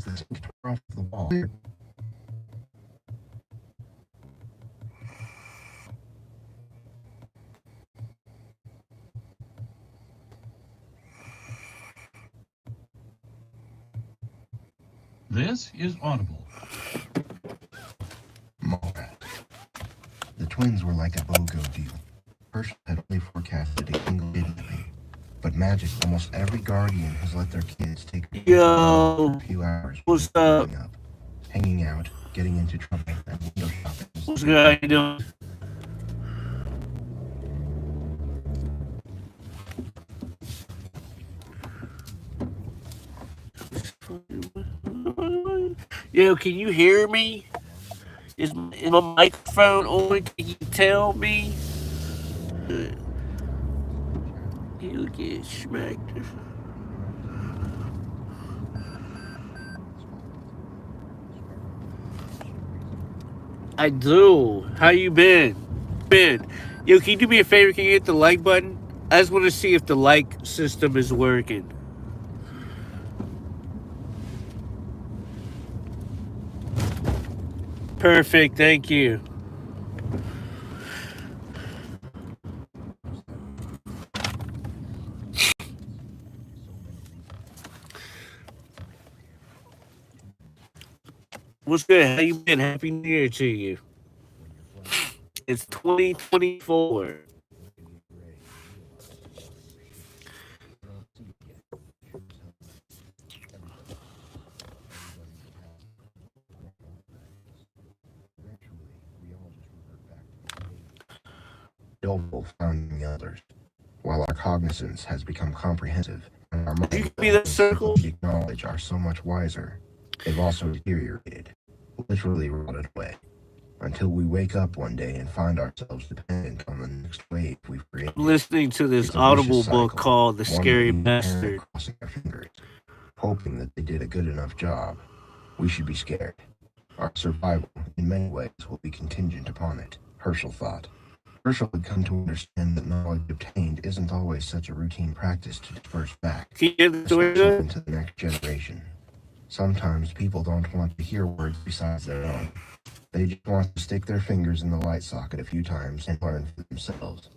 the sink tore off the wall. This is Audible. Mallrat. The twins were like a BOGO deal. Herschel had only forecasted a single kidnapping, but magic, almost every guardian has let their kids take Yo, a few hours what's up? growing up, hanging out, getting into trouble, and window shopping. What's good? How you doing? Yo, can you hear me? Is my microphone on? Can you tell me? You get smacked. I do. How you been? Yo, can you do me a favor? Can you hit the like button? I just want to see if the like system is working. Perfect. Thank you. What's good? How you been? Happy New Year to you. It's 2024. Dull found the others, while our cognizance has become comprehensive and our You minds give me that circle? and knowledge are so much wiser, they've also deteriorated, literally rotted away, until we wake up one day and find ourselves dependent on the next wave we've created. I'm listening to this It's a Audible vicious book cycle, called The one Scary that we Bastard. parent crossing our fingers, hoping that they did a good enough job. We should be scared. Our survival, in many ways, will be contingent upon it, Herschel thought. Herschel had come to understand that knowledge obtained isn't always such a routine practice to disperse back, Can you get the story especially good? into the next generation. Sometimes people don't want to hear words besides their own. They just want to stick their fingers in the light socket a few times and learn for themselves.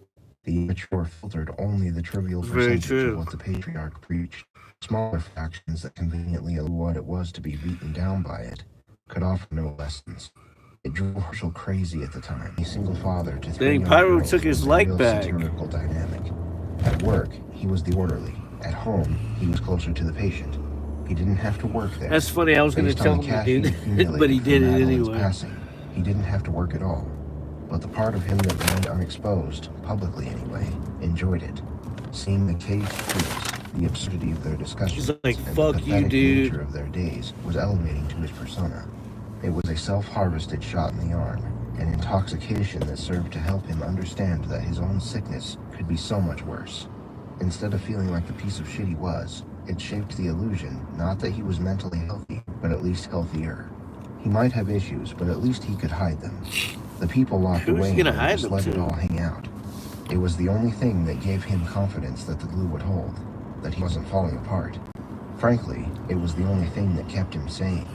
The immature filtered only the trivial Very percentage true. of what the patriarch preached. Smaller factions that conveniently allowed what it was to be beaten down by it could offer no lessons. It drove Herschel crazy at the time. A single father to three Dang, young Pyro girls took his was a like real back. satirical dynamic. At work, he was the orderly. At home, he was closer to the patient. He didn't have to work there. That's funny. I was going to Based tell on the him to cash do he that, accumulated but he from did it Madeline's anyway. passing, he didn't have to work at all. But the part of him that remained unexposed, publicly anyway, enjoyed it. Seeing the caged freaks, the absurdity of their discussions, He's like, and the fuck you, pathetic dude. nature of their days was elevating to his persona. It was a self-harvested shot in the arm, an intoxication that served to help him understand that his own sickness could be so much worse. Instead of feeling like the piece of shit he was, it shaped the illusion not that he was mentally healthy, but at least healthier. He might have issues, but at least he could hide them. The people locked Who's away he in gonna him hide just them let it all to? hang out. It was the only thing that gave him confidence that the glue would hold, that he wasn't falling apart. Frankly, it was the only thing that kept him sane.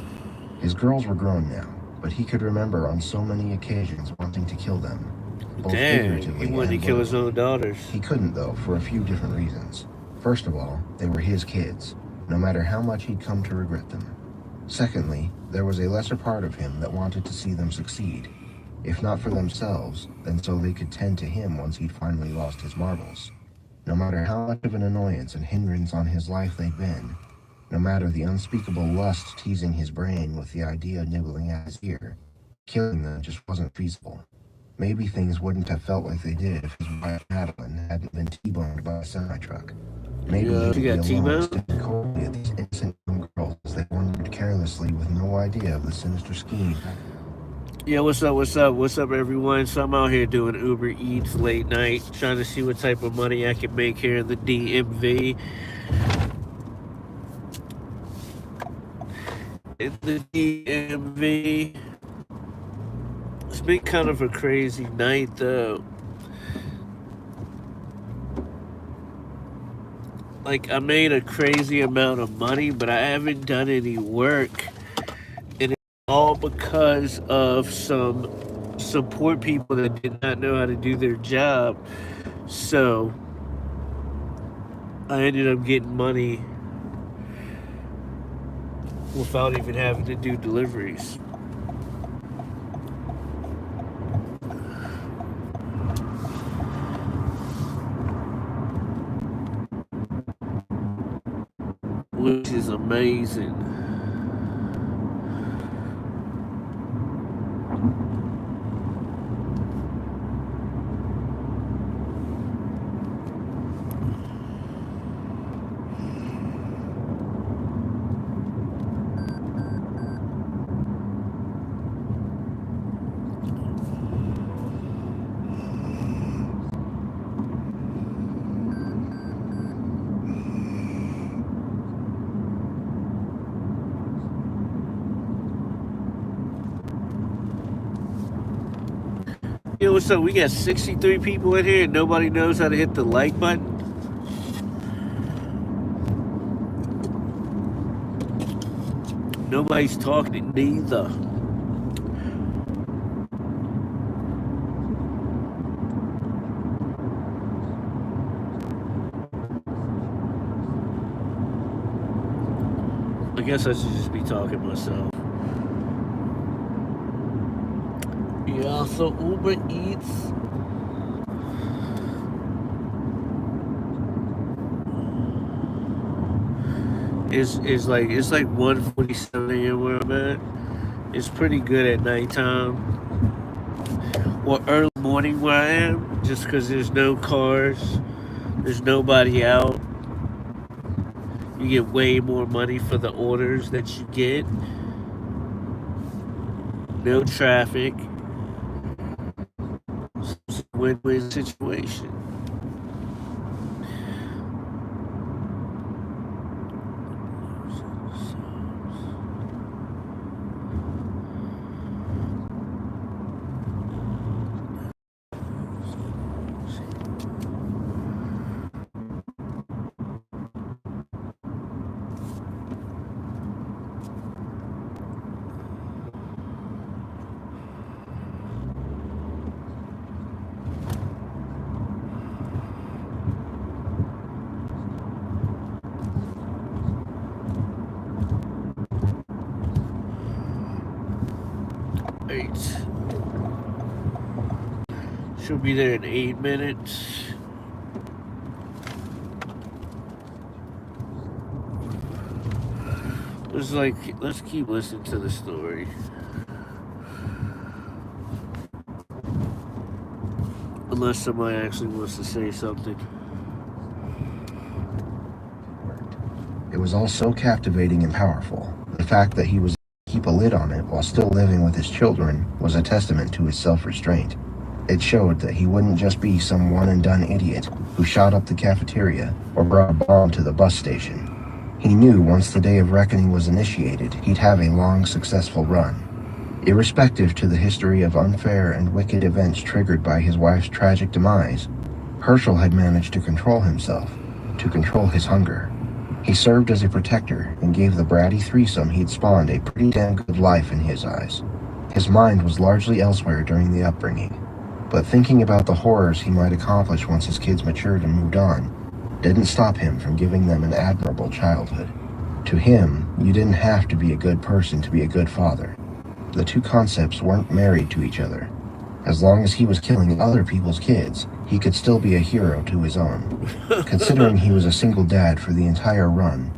His girls were grown now, but he could remember on so many occasions wanting to kill them, both Dang, he figuratively wanted to and kill his literally. own daughters. He couldn't, though, for a few different reasons. First of all, they were his kids, no matter how much he'd come to regret them. Secondly, there was a lesser part of him that wanted to see them succeed. If not for themselves, then so they could tend to him once he'd finally lost his marbles. No matter how much of an annoyance and hindrance on his life they'd been, no matter the unspeakable lust teasing his brain with the idea nibbling at his ear, killing them just wasn't feasible. Maybe things wouldn't have felt like they did if his wife Madeline hadn't been T-boned by a semi-truck. Maybe Yeah, he'd you be got alone T-boned? staring coldly at these innocent young girls as they wandered carelessly with no idea of the sinister scheme. Yeah, what's up, everyone? So I'm out here doing Uber Eats late night, trying to see what type of money I can make here in the DMV. In the DMV, it's been kind of a crazy night, though. like I made a crazy amount of money, but I haven't done any work, and it's all because of some support people that did not know how to do their job. So I ended up getting money without even having to do deliveries. Which is amazing. Yo, what's up? We got 63 people in here and nobody knows how to hit the like button. Nobody's talking neither. I guess I should just be talking myself. Yeah, so Uber Eats. Is like it's like 1:47 a.m. where I'm at. It's pretty good at nighttime or early morning where I am, just because there's no cars, there's nobody out. You get way more money for the orders that you get. No traffic. It's a win-win situation. Eight. She'll be there in 8 minutes. Let's keep listening to the story. Unless somebody actually wants to say something. It was all so captivating and powerful. The fact that he was able to keep a lid on it while still living with his children was a testament to his self-restraint. It showed that he wouldn't just be some one-and-done idiot who shot up the cafeteria or brought a bomb to the bus station. He knew once the day of reckoning was initiated, he'd have a long, successful run. Irrespective to the history of unfair and wicked events triggered by his wife's tragic demise, Herschel had managed to control himself, to control his hunger. He served as a protector and gave the bratty threesome he'd spawned a pretty damn good life in his eyes. His mind was largely elsewhere during the upbringing, but thinking about the horrors he might accomplish once his kids matured and moved on didn't stop him from giving them an admirable childhood. To him, you didn't have to be a good person to be a good father. The two concepts weren't married to each other. As long as he was killing other people's kids, he could still be a hero to his own. Considering he was a single dad for the entire run,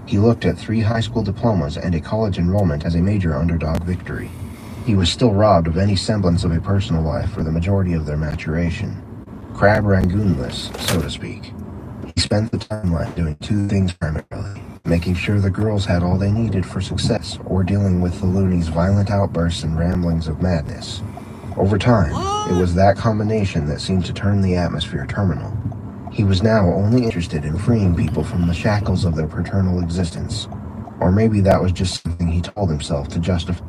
he looked at 3 high school diplomas and a college enrollment as a major underdog victory. He was still robbed of any semblance of a personal life for the majority of their maturation. Crab Rangoonless, so to speak. He spent the timeline doing 2 things primarily: making sure the girls had all they needed for success, or dealing with the loonies' violent outbursts and ramblings of madness. Over time, it was that combination that seemed to turn the atmosphere terminal. He was now only interested in freeing people from the shackles of their paternal existence. Or maybe that was just something he told himself to justify.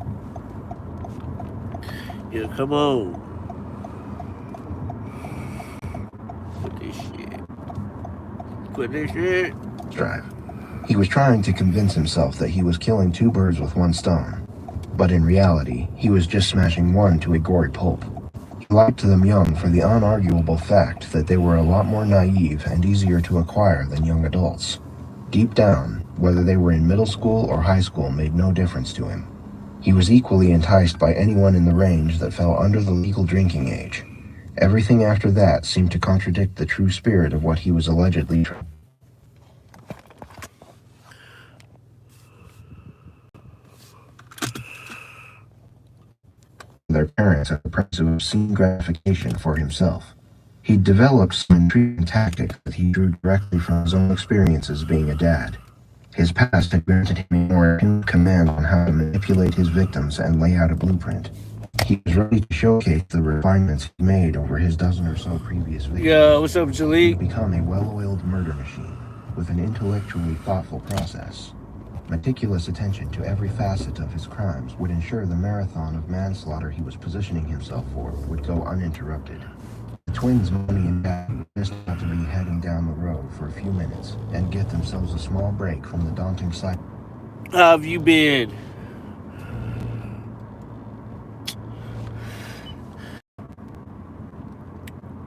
Yeah, come on. Quit this shit. put this shit. Drive. He was trying to convince himself that he was killing two birds with one stone, but in reality, he was just smashing one to a gory pulp. He liked them young for the unarguable fact that they were a lot more naive and easier to acquire than young adults. Deep down, whether they were in middle school or high school made no difference to him. He was equally enticed by anyone in the range that fell under the legal drinking age. Everything after that seemed to contradict the true spirit of what he was allegedly trying. Their parents at the price of obscene gratification for himself. He'd developed some intriguing tactics that he drew directly from his own experiences being a dad. His past had granted him a more attuned command on how to manipulate his victims and lay out a blueprint. He was ready to showcase the refinements he made over his dozen or so previous victims. Yo, what's up, He'd Jalik? become a well-oiled murder machine with an intellectually thoughtful process. Meticulous attention to every facet of his crimes would ensure the marathon of manslaughter he was positioning himself for would go uninterrupted. The twins, Moni and Dad, would just have to be heading down the road for a few minutes and get themselves a small break from the daunting cycle. How have you been?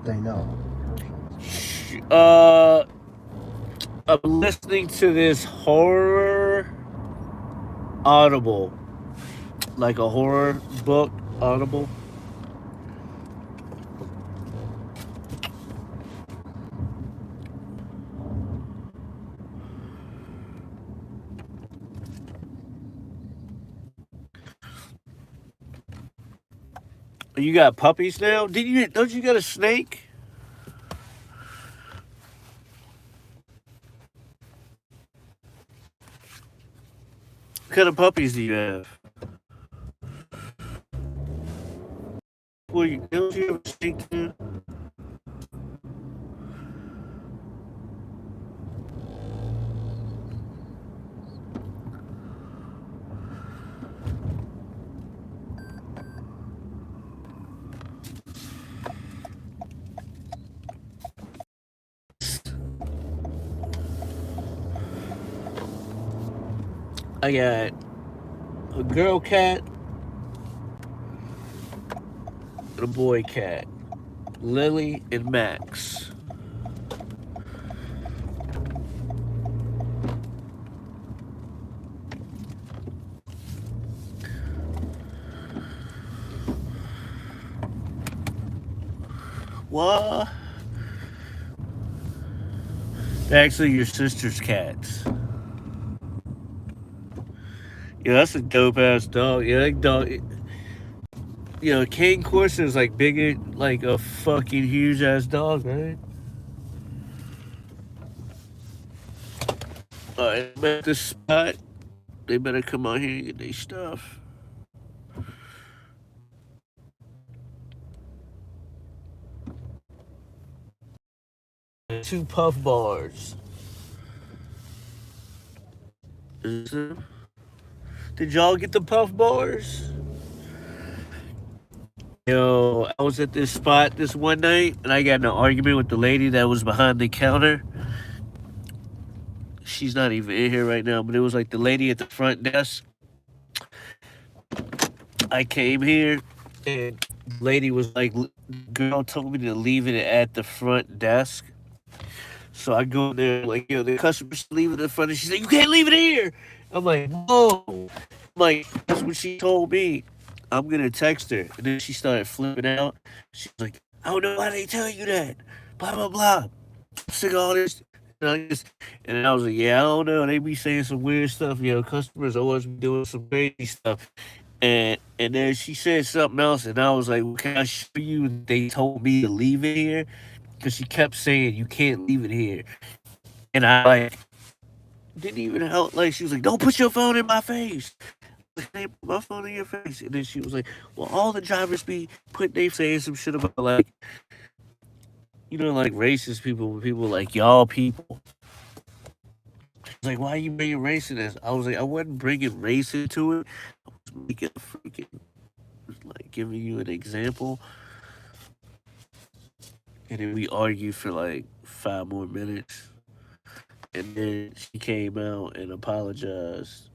They know. I'm listening to this horror Audible, like a horror book Audible. You got puppies now? Don't you got a snake? What kind of puppies do you have? Don't you have a snake too? I got a girl cat and a boy cat, Lily and Max. What? They're actually your sister's cats. Yeah, that's a dope ass dog. Yeah, that dog. You know, Cane Corso is like bigger, like a fucking huge ass dog, right? Alright, I'm at this spot. They better come out here and get their stuff. Two puff bars. Did y'all get the puff bars? Yo, I was at this spot this one night and I got in an argument with the lady that was behind the counter. She's not even in here right now, but it was like the lady at the front desk. I came here and the lady was like, girl told me to leave it at the front desk. So I go in there like, yo, the customer's leaving it in front, and she's like, you can't leave it here. I'm like, whoa. I'm like, that's what she told me. I'm gonna text her. And then she started flipping out. She's like, I don't know why they tell you that. Blah blah blah. I'm sick of all this. And I was like, yeah, I don't know. They be saying some weird stuff. You know, customers always be doing some crazy stuff. And then she said something else, and I was like, well, can I show you that they told me to leave it here? Because she kept saying you can't leave it here. And I like didn't even help. Like she was like, don't put your phone in my face. They put my phone in your face. And then she was like, well, all the drivers be saying some shit about like, you know, like racist people, people like y'all people. She's like, why are you bringing race in this? I was like, I wasn't bringing race into it. I was making a freaking, like, giving you an example. And then we argued for like 5 more minutes. and then she came out and apologized,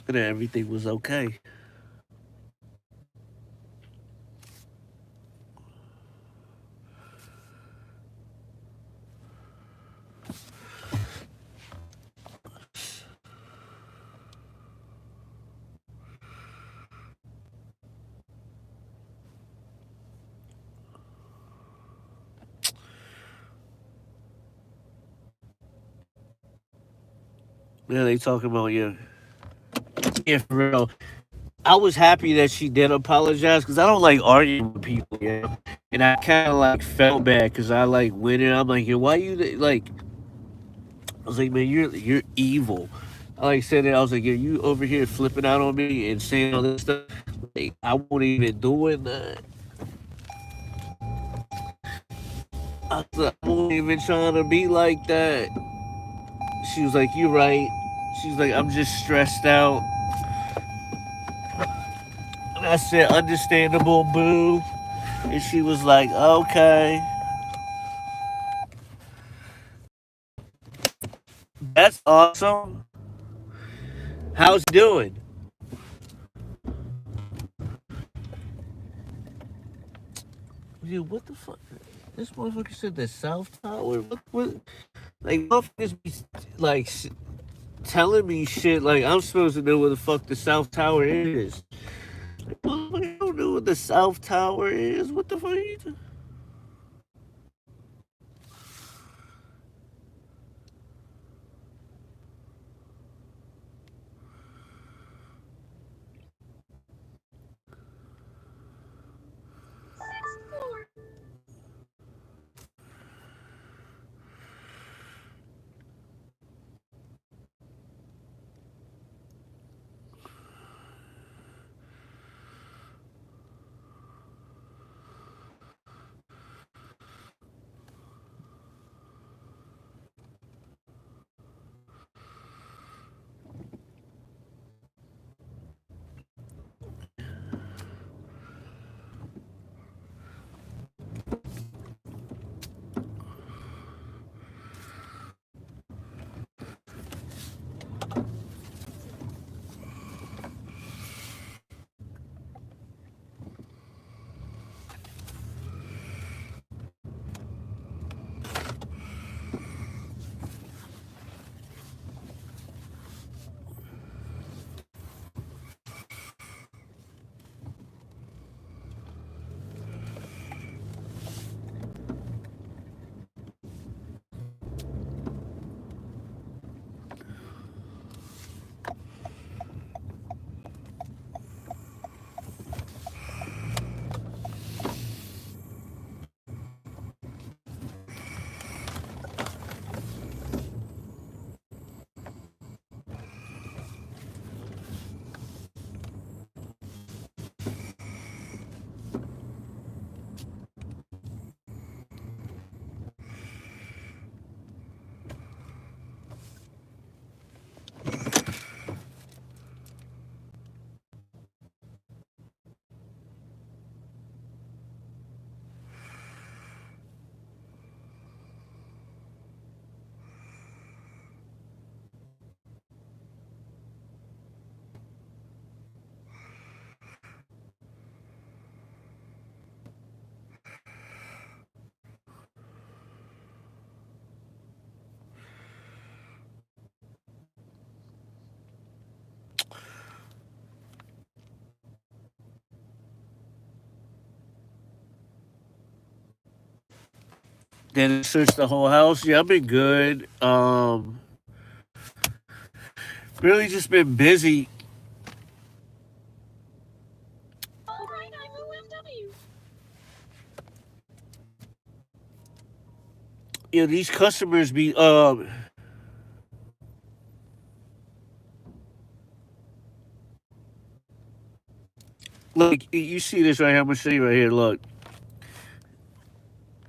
and then everything was okay. Yeah, they talking about yeah, yeah, for real. I was happy that she did apologize because I don't like arguing with people, yeah. And I kind of like felt bad because I like went in. I'm like, yo, why you like? I was like, man, you're evil. I like said it. I was like, yo, you over here flipping out on me and saying all this stuff. Like, I won't even doing that. I was like, I won't even trying to be like that. She was like, you right. She's like, I'm just stressed out. And I said, understandable, boo. And she was like, okay, that's awesome. How's it doing? Dude, what the fuck? This motherfucker said the South Tower? What? Like, motherfuckers be, like, telling me shit like I'm supposed to know where the fuck the South Tower is. Like, motherfucker, I don't know what the South Tower is. What the fuck are you doing? Then search the whole house. Yeah, I've been good. Really just been busy. You know, these customers be look, you see this right here. I'm gonna show you right here. Look,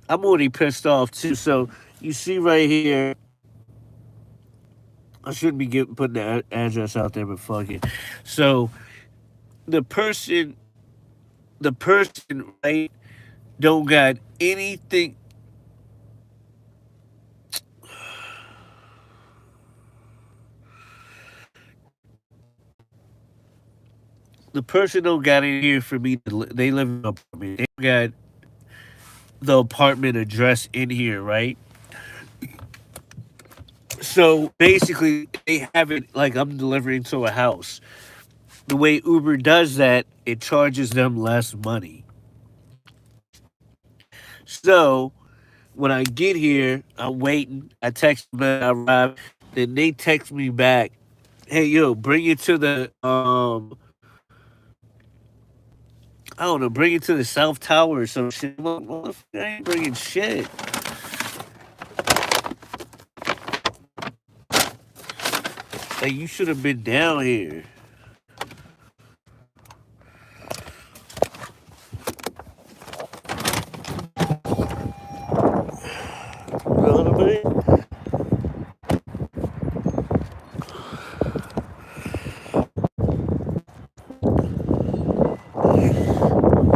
I'm already pissed off too. So you see right here, I shouldn't be putting the address out there, but fuck it. So the person, the person, right, don't got anything. The person don't got in here for me to. They live in an apartment. They got the apartment address in here, right? So basically, they have it like I'm delivering to a house. The way Uber does that, it charges them less money. So when I get here, I'm waiting. I text them, I arrive. Then they text me back, "Hey, yo, bring it to the I don't know, bring it to the South Tower or some shit." I'm like, "Motherfucker, I ain't bringing shit. Like you should have been down here." You know what I mean?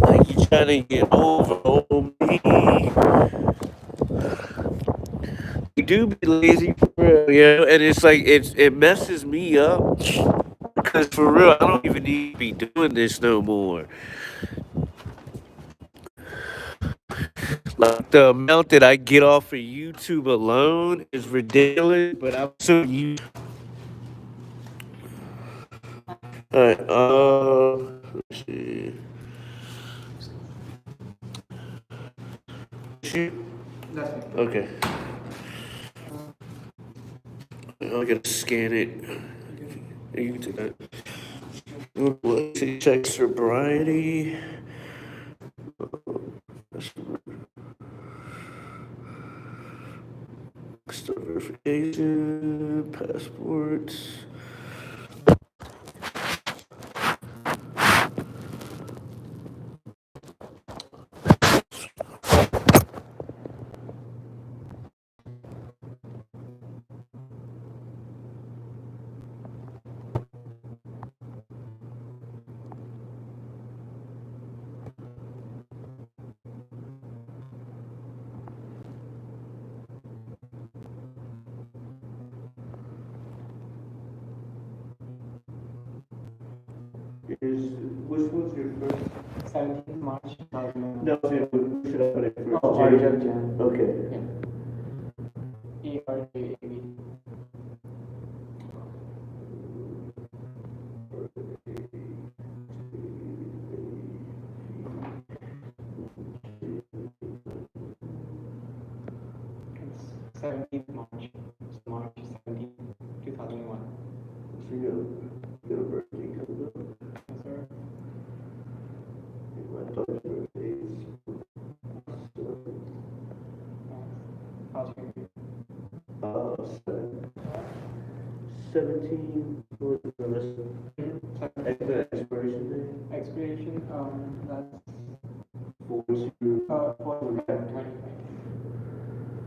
Like you trying to get over on me. You do be lazy for real, you know, and it's like it messes me up because for real, I don't even need to be doing this no more. Like the amount that I get off of YouTube alone is ridiculous, but I'm so used. Alright, let's see. Shoot. Okay, I gotta scan it. Yeah, you can do that. Let's see, check sobriety. Start verification, passports. Is which was your first? 17th March 2001. No, what should I put it first? Oh, Arjun Jan. Okay. Yeah. ERJAB. It's 17th March. It's March 17th, 2001. So your birthday comes up. Yes, sir. My daughter's birthday is How's your 17. What is the rest? Expiration day. expiration? That's 4 February.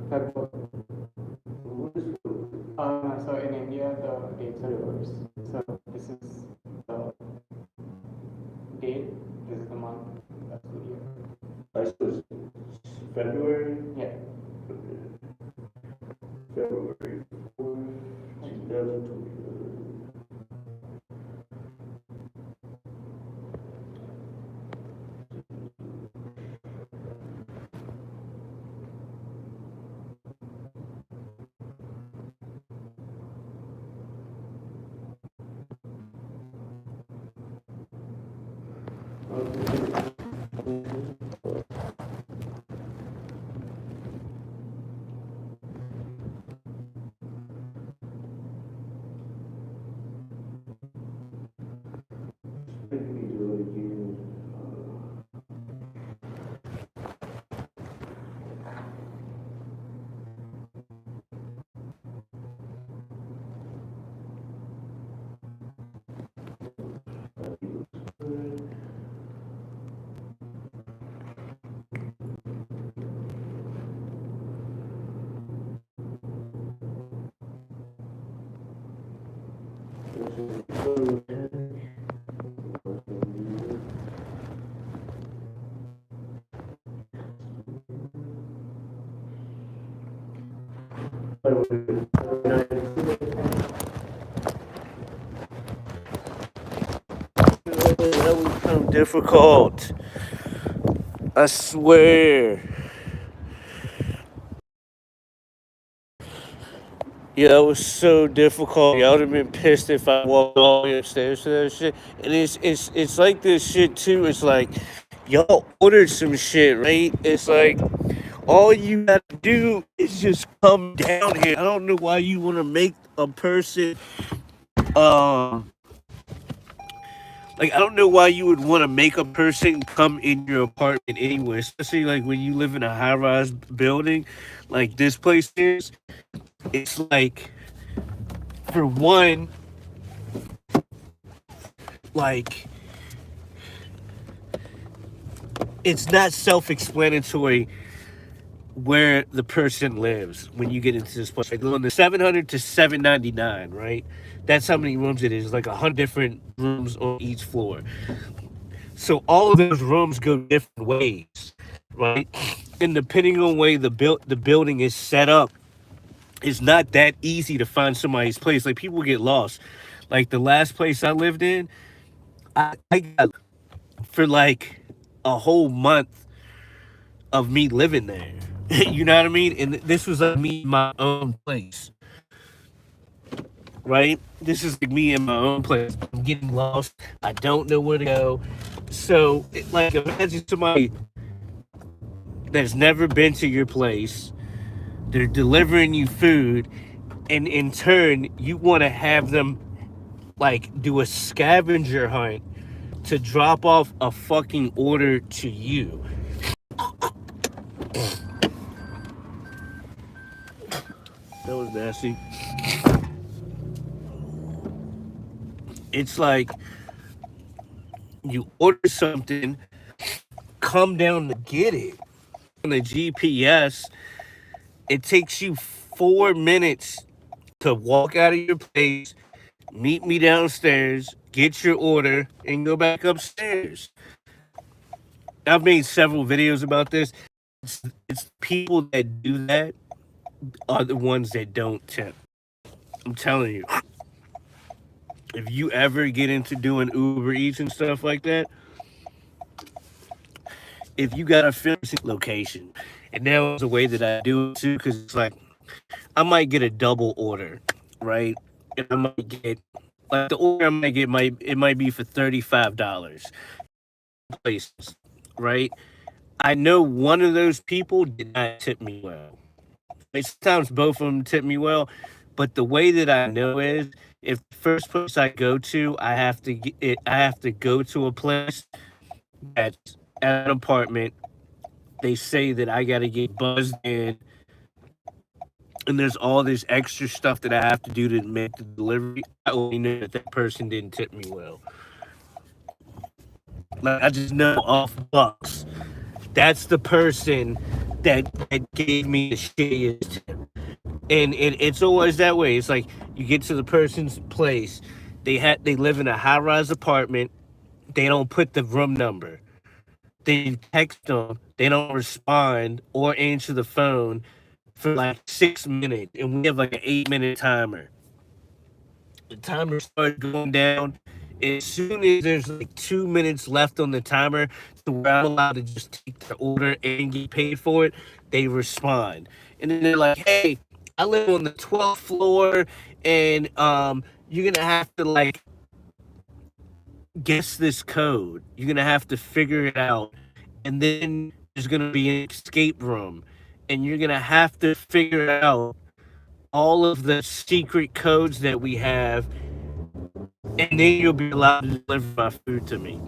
February. What is So in India, the dates are reversed. So this is the date, this is the month, that's the year. I suppose February. Yeah. February 4th, 2020. food. So, That was so difficult. I swear. Yeah, it was so difficult. Yeah, I would have been pissed if I walked all the way upstairs to that shit. And it's like this shit too. It's like y'all ordered some shit, right? It's like all you gotta do is just come down here. I don't know why you want to make a person like, I don't know why you would want to make a person come in your apartment anyway, especially like when you live in a high-rise building like this place is. It's like, for one, like, it's not self-explanatory where the person lives when you get into this place. Like, on the 700 to 799, right? That's how many rooms it is. Like 100 different rooms on each floor. So all of those rooms go different ways, right? And depending on the way the building is set up, it's not that easy to find somebody's place. Like, people get lost. Like, the last place I lived in, I got for like a whole month of me living there. You know what I mean? And this was like me in my own place, right? This is like me in my own place. I'm getting lost. I don't know where to go. So, like, imagine somebody that's never been to your place. They're delivering you food, and in turn, you want to have them like do a scavenger hunt to drop off a fucking order to you. That was nasty. It's like you order something, come down to get it. On the GPS, it takes you 4 minutes to walk out of your place, meet me downstairs, get your order, and go back upstairs. I've made several videos about this. It's people that do that are the ones that don't tip. I'm telling you. If you ever get into doing Uber Eats and stuff like that, if you got a physical location, and that was a way that I do it too, because it's like, I might get a double order, right? And I might get, like, the order I might get, it might be for $35 places, right? I know one of those people did not tip me well. Sometimes both of them tip me well, but the way that I know is, if the first place I go to, I have to go to a place that's at an apartment. They say that I got to get buzzed in, and there's all this extra stuff that I have to do to make the delivery. I only know that person didn't tip me well. Like, I just know off bucks, that's the person that gave me the shittiest tip. And it's always that way. It's like, you get to the person's place, they live in a high-rise apartment, they don't put the room number. They text them, they don't respond or answer the phone for like 6 minutes, and we have like an 8-minute timer. The timer starts going down. As soon as there's like 2 minutes left on the timer to where I'm allowed to just take the order and get paid for it, they respond. And then they're like, hey, I live on the 12th floor, and you're gonna have to like guess this code. You're gonna have to figure it out, and then there's gonna be an escape room, and you're gonna have to figure out all of the secret codes that we have, and then you'll be allowed to deliver my food to me.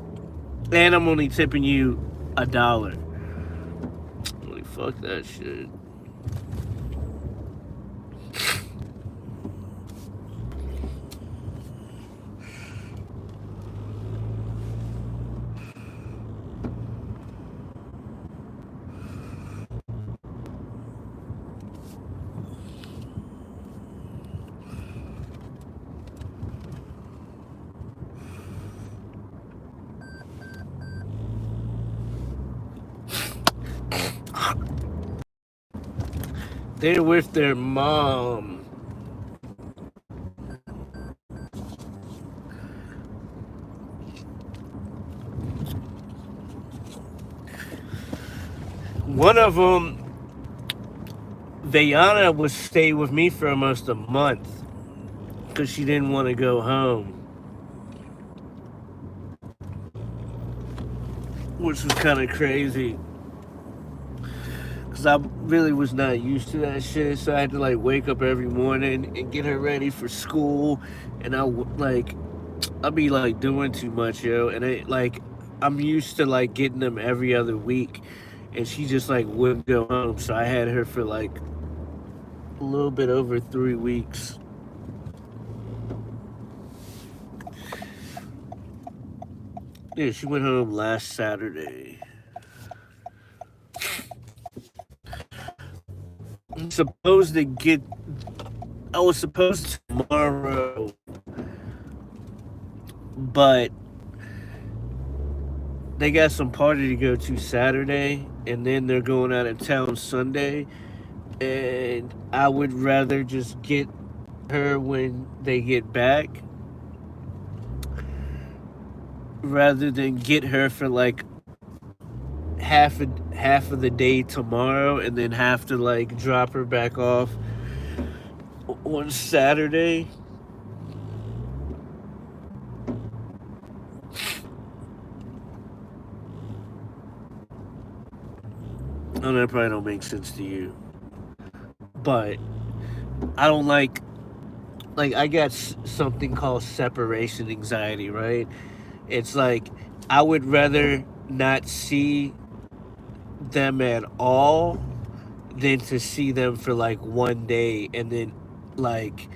And I'm only tipping you $1. Holy fuck that shit. They're with their mom. One of them, Vayana, would stay with me for almost a month because she didn't want to go home, which was kind of crazy because I really was not used to that shit. So I had to like wake up every morning and get her ready for school, and I'd be like doing too much, yo, and I'm used to like getting them every other week, and she just like wouldn't go home. So I had her for like a little bit over 3 weeks. Yeah, she went home last Saturday. I was supposed tomorrow, but they got some party to go to Saturday, and then they're going out of town Sunday, and I would rather just get her when they get back rather than get her for like half of the day tomorrow and then have to like drop her back off on Saturday. Oh, that probably don't make sense to you, but I don't like I got something called separation anxiety, right? It's like I would rather not see them at all than to see them for like one day and then like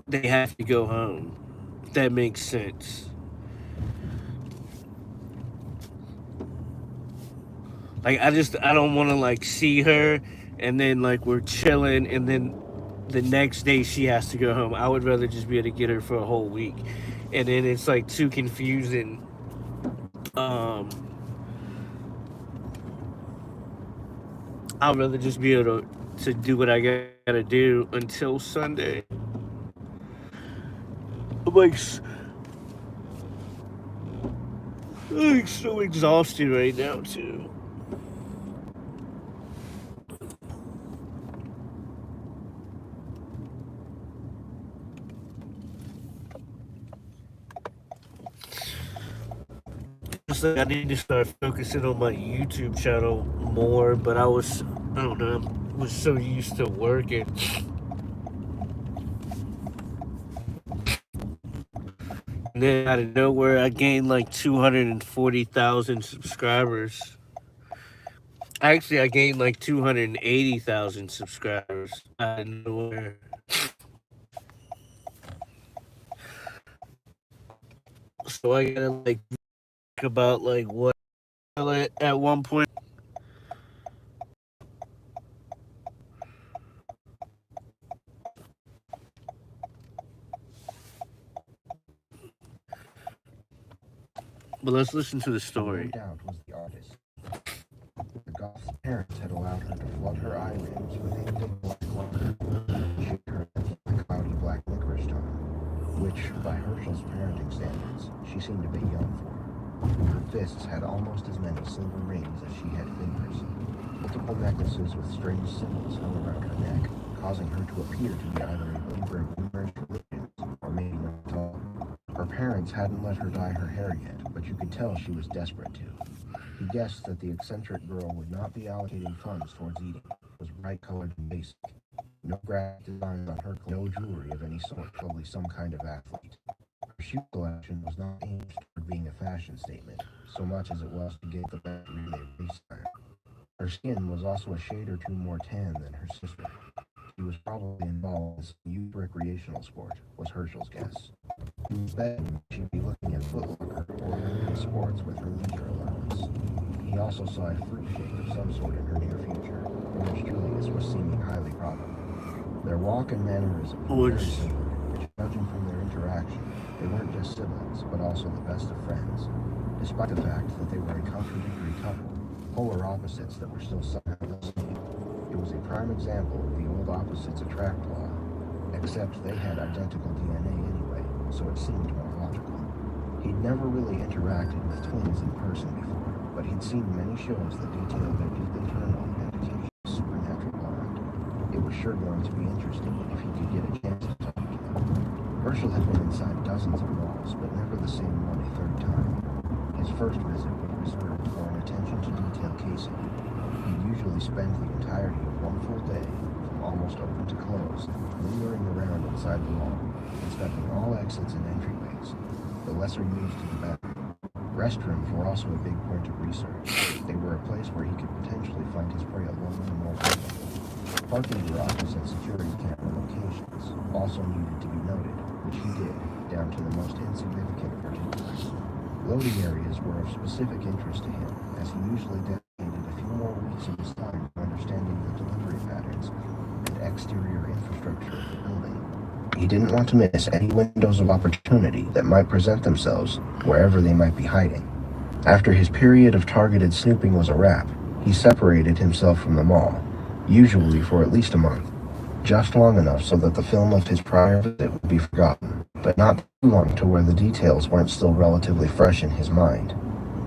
they have to go home. If that makes sense. Like I don't want to like see her and then like we're chilling and then the next day she has to go home. I would rather just be able to get her for a whole week, and then it's like too confusing. I'd rather just be able to do what I gotta do until Sunday. I'm like so exhausted right now too. I need to start focusing on my YouTube channel more, but I don't know, I was so used to working. And then out of nowhere, I gained like 240,000 subscribers. Actually, I gained like 280,000 subscribers out of nowhere. So I gotta like think about like what at one point. But let's listen to the story. No doubt was the artist. The goth's parents had allowed her to flood her eye rims with a thick black liner, shake her a cloudy black licorice tone, which, by Herschel's parenting standards, she seemed a bit young for. Her fists had almost as many silver rings as she had fingers. Multiple necklaces with strange symbols hung around her neck, causing her to appear to be either a believer of numerous religions or maybe not at all. Her parents hadn't let her dye her hair yet, but you could tell she was desperate to. He guessed that the eccentric girl would not be allocating funds towards eating. It was bright-colored and basic. No graphic designs on her clothes, no jewelry of any sort, probably some kind of athlete. Her shoe collection was not aimed toward being a fashion statement, so much as it was to get the best relay race time. Her skin was also a shade or two more tan than her sister. She was probably involved in some youth recreational sport, was Herschel's guess. He was betting she'd be looking at Foot Locker or Olympic sports with her leisure allowance. He also saw a fruit shake of some sort in her near future, in which Julius was seeming highly probable. Their walk and mannerisms were very similar, which, judging from their interaction, they weren't just siblings, but also the best of friends. Despite the fact that they were a contradictory couple, polar opposites that were still somehow the same. It It was a prime example of the old opposites attract law, except they had identical DNA anyway, so it seemed more logical. He'd never really interacted with twins in person before, but he'd seen many shows that detailed their deep internal and occasional supernatural bond. It was sure going to be interesting if he could get a chance to talk to them. Herschel had been inside dozens of walls, but never the same one a third time. His first visit was reserved for an attention to detail casing. He'd usually spend the entirety of one full day, from almost open to close, lingering around inside the wall, inspecting all exits and entryways, the lesser used to the better. Restrooms were also a big point of research. They were a place where he could potentially find his prey alone and more vulnerable. Parking garages and security camera locations also needed to be noted, which he did, down to the most insignificant particulars. Loading areas were of specific interest to him, as he usually dedicated a few more weeks of his time to understanding the delivery patterns and exterior infrastructure of the building. He didn't want to miss any windows of opportunity that might present themselves wherever they might be hiding. After his period of targeted snooping was a wrap, he separated himself from the mall, usually for at least a month, just long enough so that the film of his prior visit would be forgotten, but not too long to where the details weren't still relatively fresh in his mind.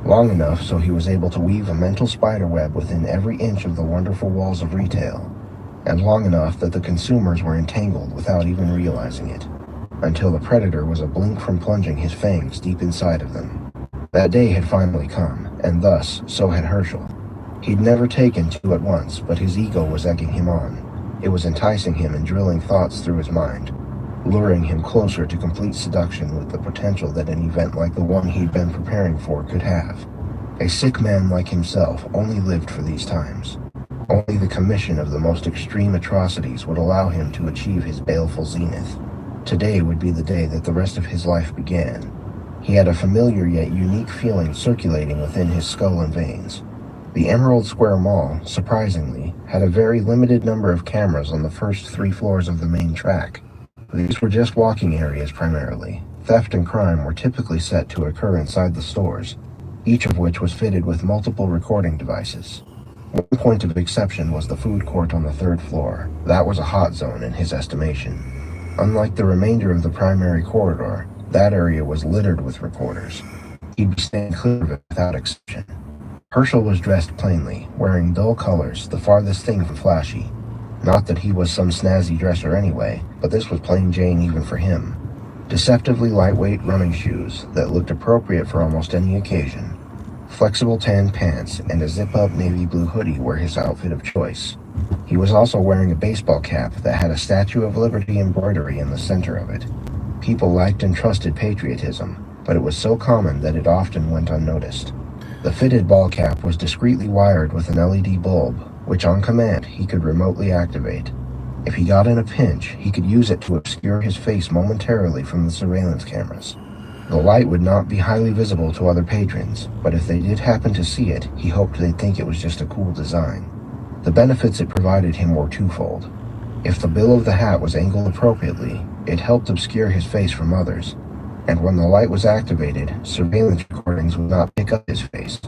Long enough so he was able to weave a mental spiderweb within every inch of the wonderful walls of retail, and long enough that the consumers were entangled without even realizing it, until the predator was a blink from plunging his fangs deep inside of them. That day had finally come, and thus, so had Herschel. He'd never taken two at once, but his ego was egging him on. It was enticing him and drilling thoughts through his mind, luring him closer to complete seduction with the potential that an event like the one he'd been preparing for could have. A sick man like himself only lived for these times. Only the commission of the most extreme atrocities would allow him to achieve his baleful zenith. Today would be the day that the rest of his life began. He had a familiar yet unique feeling circulating within his skull and veins. The Emerald Square Mall, surprisingly, had a very limited number of cameras on the first 3 floors of the main track. These were just walking areas primarily. Theft and crime were typically set to occur inside the stores, each of which was fitted with multiple recording devices. One point of exception was the food court on the 3rd floor. That was a hot zone in his estimation. Unlike the remainder of the primary corridor, that area was littered with reporters. He'd be staying clear of it without exception. Herschel was dressed plainly, wearing dull colors, the farthest thing from flashy. Not that he was some snazzy dresser anyway, but this was plain Jane even for him. Deceptively lightweight running shoes that looked appropriate for almost any occasion. Flexible tan pants and a zip-up navy blue hoodie were his outfit of choice. He was also wearing a baseball cap that had a Statue of Liberty embroidery in the center of it. People liked and trusted patriotism, but it was so common that it often went unnoticed. The fitted ball cap was discreetly wired with an LED bulb, which on command he could remotely activate. If he got in a pinch, he could use it to obscure his face momentarily from the surveillance cameras. The light would not be highly visible to other patrons, but if they did happen to see it, he hoped they'd think it was just a cool design. The benefits it provided him were twofold. If the bill of the hat was angled appropriately, it helped obscure his face from others, and when the light was activated, surveillance recordings would not pick up his face.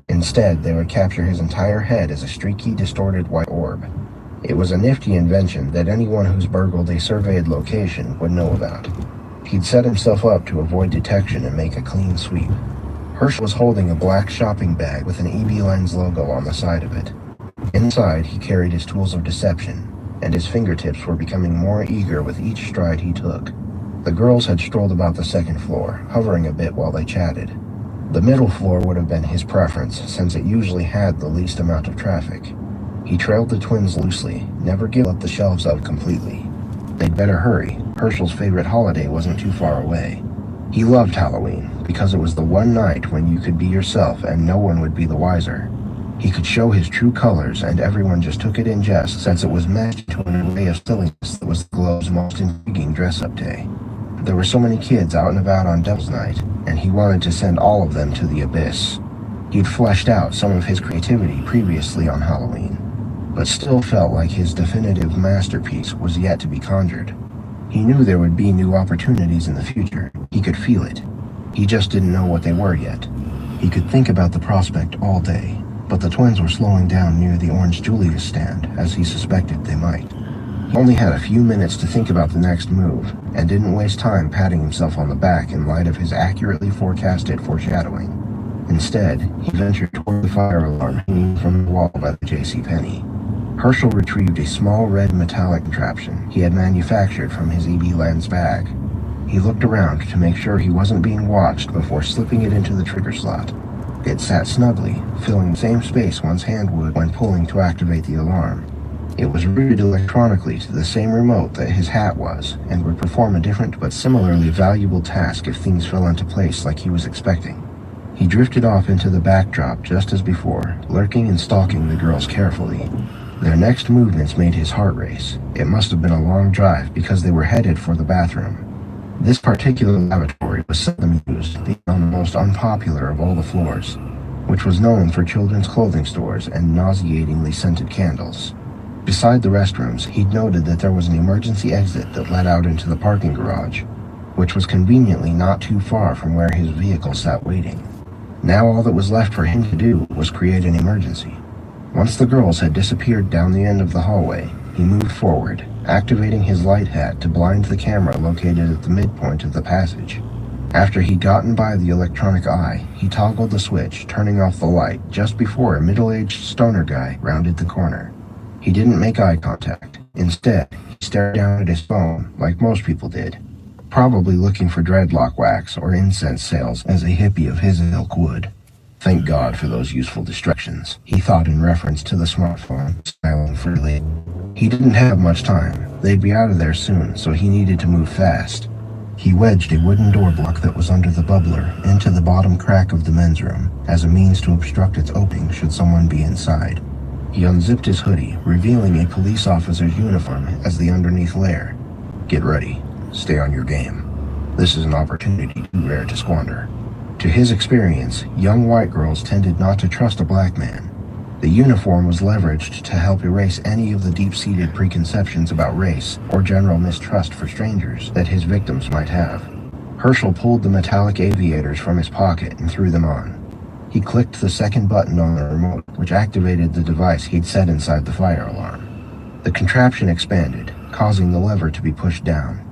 Instead, they would capture his entire head as a streaky, distorted white orb. It was a nifty invention that anyone who's burgled a surveyed location would know about. He'd set himself up to avoid detection and make a clean sweep. Herschel was holding a black shopping bag with an EB Lens logo on the side of it. Inside, he carried his tools of deception, and his fingertips were becoming more eager with each stride he took. The girls had strolled about the 2nd floor, hovering a bit while they chatted. The middle floor would have been his preference, since it usually had the least amount of traffic. He trailed the twins loosely, never giving up the shelves up completely. They'd better hurry. Herschel's favorite holiday wasn't too far away. He loved Halloween, because it was the one night when you could be yourself and no one would be the wiser. He could show his true colors, and everyone just took it in jest, since it was meshed to an array of silliness that was the Globe's most intriguing dress-up day. There were so many kids out and about on Devil's Night, and he wanted to send all of them to the abyss. He'd fleshed out some of his creativity previously on Halloween, but still felt like his definitive masterpiece was yet to be conjured. He knew there would be new opportunities in the future. He could feel it. He just didn't know what they were yet. He could think about the prospect all day. but the twins were slowing down near the Orange Julius stand, as he suspected they might. He only had a few minutes to think about the next move, and didn't waste time patting himself on the back in light of his accurately forecasted foreshadowing. Instead, he ventured toward the fire alarm hanging from the wall by the JCPenney. Herschel retrieved a small red metallic contraption he had manufactured from his EB Lens bag. He looked around to make sure he wasn't being watched before slipping it into the trigger slot. It sat snugly, filling the same space one's hand would when pulling to activate the alarm. It was routed electronically to the same remote that his hat was, and would perform a different but similarly valuable task if things fell into place like he was expecting. He drifted off into the backdrop just as before, lurking and stalking the girls carefully. Their next movements made his heart race. It must have been a long drive because they were headed for the bathroom. This particular lavatory was seldom used, being on the most unpopular of all the floors, which was known for children's clothing stores and nauseatingly scented candles. Beside the restrooms, he'd noted that there was an emergency exit that led out into the parking garage, which was conveniently not too far from where his vehicle sat waiting. Now all that was left for him to do was create an emergency. Once the girls had disappeared down the end of the hallway, he moved forward, activating his light hat to blind the camera located at the midpoint of the passage. After he'd gotten by the electronic eye, he toggled the switch, turning off the light just before a middle-aged stoner guy rounded the corner. He didn't make eye contact. Instead, he stared down at his phone, like most people did, probably looking for dreadlock wax or incense sales as a hippie of his ilk would. Thank God for those useful distractions, he thought in reference to the smartphone, smiling freely. He didn't have much time. They'd be out of there soon, so he needed to move fast. He wedged a wooden door block that was under the bubbler into the bottom crack of the men's room as a means to obstruct its opening should someone be inside. He unzipped his hoodie, revealing a police officer's uniform as the underneath layer. Get ready. Stay on your game. This is an opportunity too rare to squander. To his experience, young white girls tended not to trust a black man. The uniform was leveraged to help erase any of the deep-seated preconceptions about race or general mistrust for strangers that his victims might have. Herschel pulled the metallic aviators from his pocket and threw them on. He clicked the second button on the remote, which activated the device he'd set inside the fire alarm. The contraption expanded, causing the lever to be pushed down.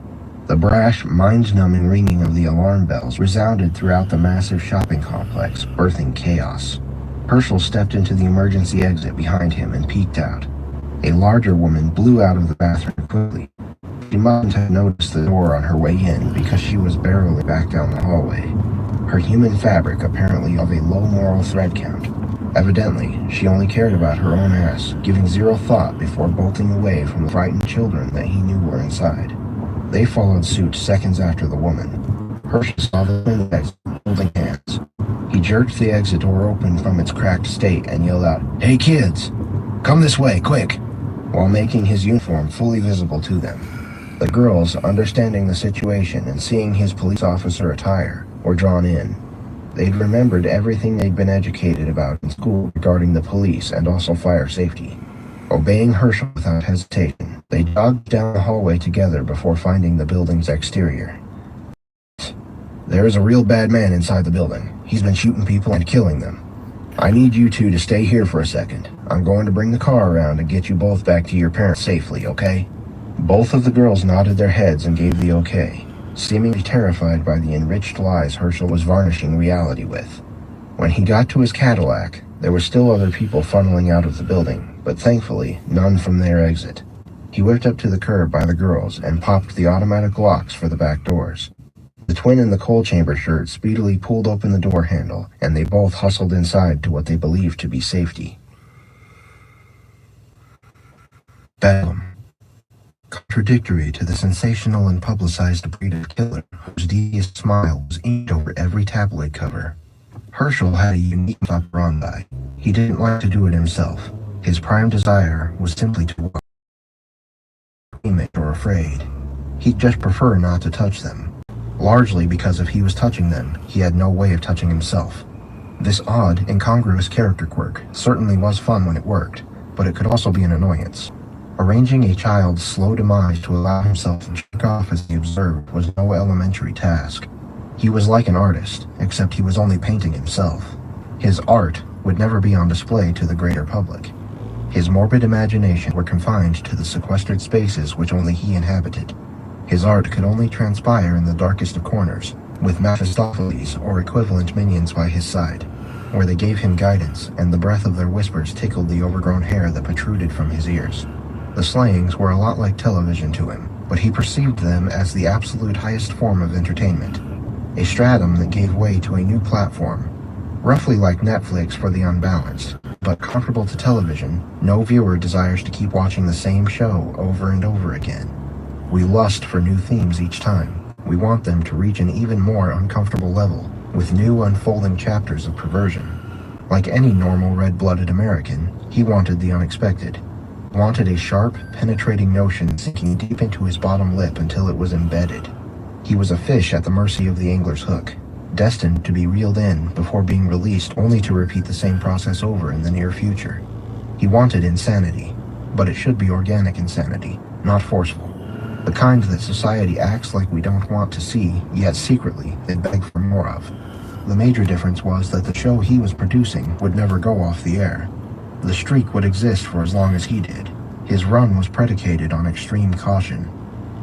The brash, mind-numbing ringing of the alarm bells resounded throughout the massive shopping complex, birthing chaos. Herschel stepped into the emergency exit behind him and peeked out. A larger woman blew out of the bathroom quickly. She mustn't have noticed the door on her way in because she was barreling back down the hallway, her human fabric apparently of a low moral thread count. Evidently, she only cared about her own ass, giving zero thought before bolting away from the frightened children that he knew were inside. They followed suit seconds after the woman. Herschel saw the twin exit, holding hands. He jerked the exit door open from its cracked state and yelled out, "Hey kids, come this way, quick!" while making his uniform fully visible to them. The girls, understanding the situation and seeing his police officer attire, were drawn in. They'd remembered everything they'd been educated about in school regarding the police and also fire safety. Obeying Herschel without hesitation, they jogged down the hallway together before finding the building's exterior. "There is a real bad man inside the building. He's been shooting people and killing them. I need you two to stay here for a second. I'm going to bring the car around and get you both back to your parents safely, okay?" Both of the girls nodded their heads and gave the okay, seemingly terrified by the enriched lies Herschel was varnishing reality with. When he got to his Cadillac, there were still other people funneling out of the building, but thankfully, none from their exit. He whipped up to the curb by the girls and popped the automatic locks for the back doors. The twin in the coal chamber shirt speedily pulled open the door handle, and they both hustled inside to what they believed to be safety. Bedlam. Contradictory to the sensational and publicized breed of killer whose devious smile was inked over every tabloid cover, Herschel had a unique operandi. He didn't like to do it himself. His prime desire was simply to walk timid or afraid. He'd just prefer not to touch them. Largely because if he was touching them, he had no way of touching himself. This odd, incongruous character quirk certainly was fun when it worked, but it could also be an annoyance. Arranging a child's slow demise to allow himself to jerk off as he observed was no elementary task. He was like an artist, except he was only painting himself. His art would never be on display to the greater public. His morbid imagination were confined to the sequestered spaces which only he inhabited. His art could only transpire in the darkest of corners, with Mephistopheles or equivalent minions by his side, where they gave him guidance, and the breath of their whispers tickled the overgrown hair that protruded from his ears. The slayings were a lot like television to him, but he perceived them as the absolute highest form of entertainment, a stratum that gave way to a new platform, roughly like Netflix for the unbalanced, but comparable to television. No viewer desires to keep watching the same show over and over again. We lust for new themes each time. We want them to reach an even more uncomfortable level, with new unfolding chapters of perversion. Like any normal red-blooded American, he wanted the unexpected. Wanted a sharp, penetrating notion sinking deep into his bottom lip until it was embedded. He was a fish at the mercy of the angler's hook, destined to be reeled in before being released, only to repeat the same process over in the near future. He wanted insanity, but it should be organic insanity, not forceful. The kind that society acts like we don't want to see, yet secretly they beg for more of. The major difference was that the show he was producing would never go off the air. The streak would exist for as long as he did. His run was predicated on extreme caution.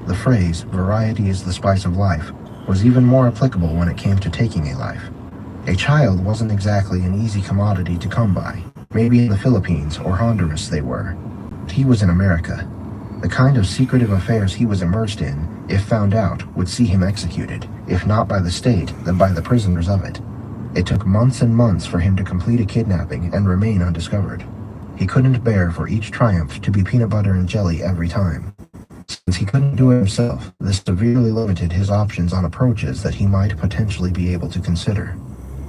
The phrase, "variety is the spice of life," was even more applicable when it came to taking a life. A child wasn't exactly an easy commodity to come by. Maybe in the Philippines or Honduras they were. But he was in America. The kind of secretive affairs he was immersed in, if found out, would see him executed, if not by the state, then by the prisoners of it. It took months and months for him to complete a kidnapping and remain undiscovered. He couldn't bear for each triumph to be peanut butter and jelly every time. Since he couldn't do it himself, this severely limited his options on approaches that he might potentially be able to consider.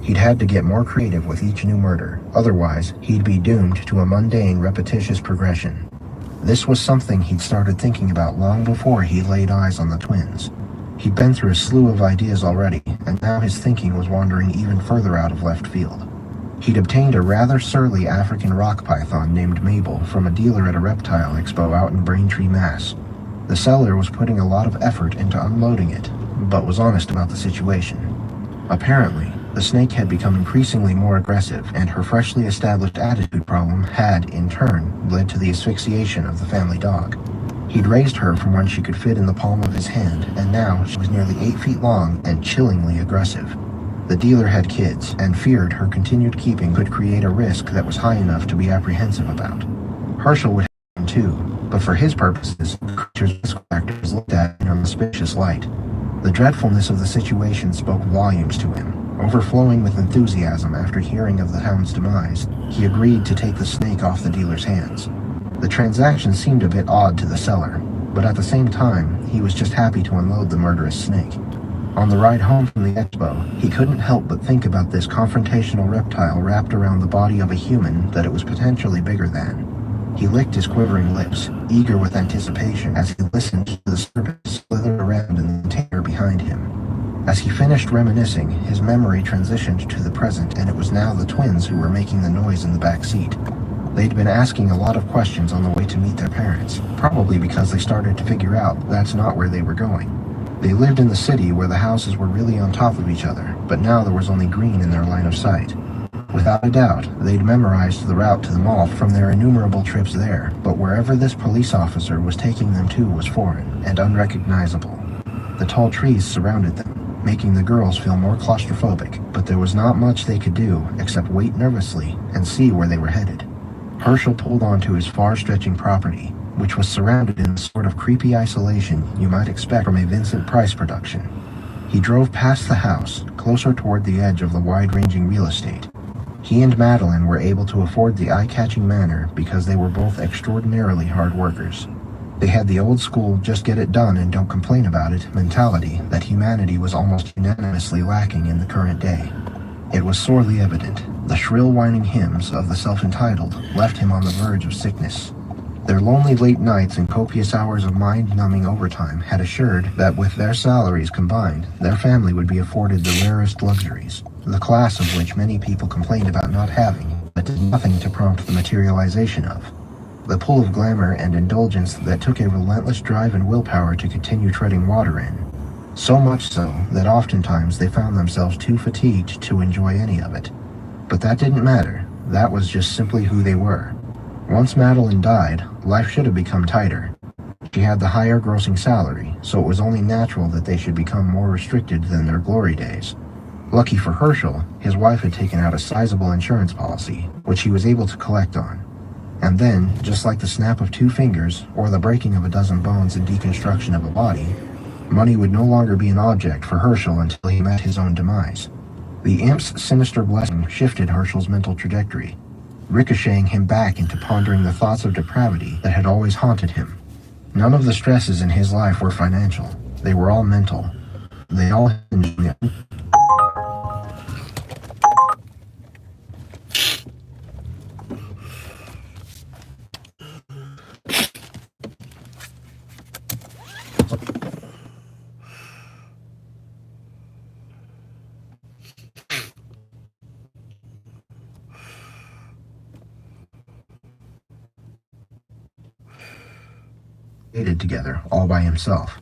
He'd had to get more creative with each new murder, otherwise he'd be doomed to a mundane, repetitious progression. This was something he'd started thinking about long before he laid eyes on the twins. He'd been through a slew of ideas already, and now his thinking was wandering even further out of left field. He'd obtained a rather surly African rock python named Mabel from a dealer at a reptile expo out in Braintree, Mass. The seller was putting a lot of effort into unloading it, but was honest about the situation. Apparently, the snake had become increasingly more aggressive, and her freshly established attitude problem had, in turn, led to the asphyxiation of the family dog. He'd raised her from when she could fit in the palm of his hand, and now she was nearly 8 feet long and chillingly aggressive. The dealer had kids, and feared her continued keeping could create a risk that was high enough to be apprehensive about. Herschel would have him too, but for his purposes, the creature's risk factor was looked at in a suspicious light. The dreadfulness of the situation spoke volumes to him. Overflowing with enthusiasm after hearing of the hound's demise, he agreed to take the snake off the dealer's hands. The transaction seemed a bit odd to the seller, but at the same time, he was just happy to unload the murderous snake. On the ride home from the expo, he couldn't help but think about this confrontational reptile wrapped around the body of a human that it was potentially bigger than. He licked his quivering lips, eager with anticipation as he listened to the serpent slither around in the container behind him. As he finished reminiscing, his memory transitioned to the present, and it was now the twins who were making the noise in the back seat. They'd been asking a lot of questions on the way to meet their parents, probably because they started to figure out that's not where they were going. They lived in the city where the houses were really on top of each other, but now there was only green in their line of sight. Without a doubt, they'd memorized the route to the mall from their innumerable trips there, but wherever this police officer was taking them to was foreign and unrecognizable. The tall trees surrounded them, making the girls feel more claustrophobic, but there was not much they could do except wait nervously and see where they were headed. Herschel pulled onto his far-stretching property, which was surrounded in the sort of creepy isolation you might expect from a Vincent Price production. He drove past the house, closer toward the edge of the wide-ranging real estate. He and Madeline were able to afford the eye-catching manor because they were both extraordinarily hard workers. They had the old-school just-get-it-done-and-don't-complain-about-it mentality that humanity was almost unanimously lacking in the current day. It was sorely evident. The shrill whining hymns of the self-entitled left him on the verge of sickness. Their lonely late nights and copious hours of mind-numbing overtime had assured that with their salaries combined, their family would be afforded the rarest luxuries, the class of which many people complained about not having, but did nothing to prompt the materialization of. The pull of glamour and indulgence that took a relentless drive and willpower to continue treading water in. So much so that oftentimes they found themselves too fatigued to enjoy any of it. But that didn't matter. That was just simply who they were. Once Madeline died, life should have become tighter. She had the higher grossing salary, so it was only natural that they should become more restricted than their glory days. Lucky for Herschel, his wife had taken out a sizable insurance policy, which he was able to collect on. And then, just like the snap of 2 fingers, or the breaking of a dozen bones and deconstruction of a body, money would no longer be an object for Herschel until he met his own demise. The imp's sinister blessing shifted Herschel's mental trajectory, ricocheting him back into pondering the thoughts of depravity that had always haunted him. None of the stresses in his life were financial. They were all mental. They all hinged on the together, all by himself.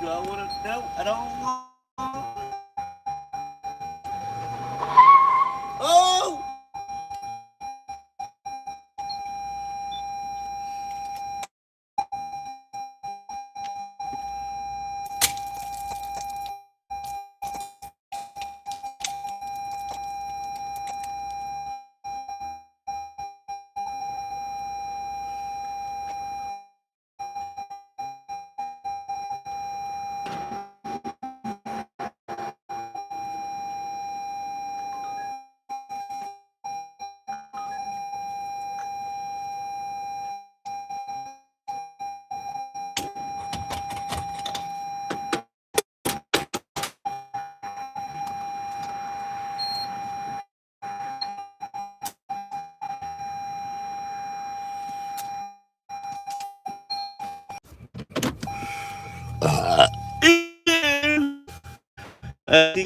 Do I want to? No, I don't want. Oh!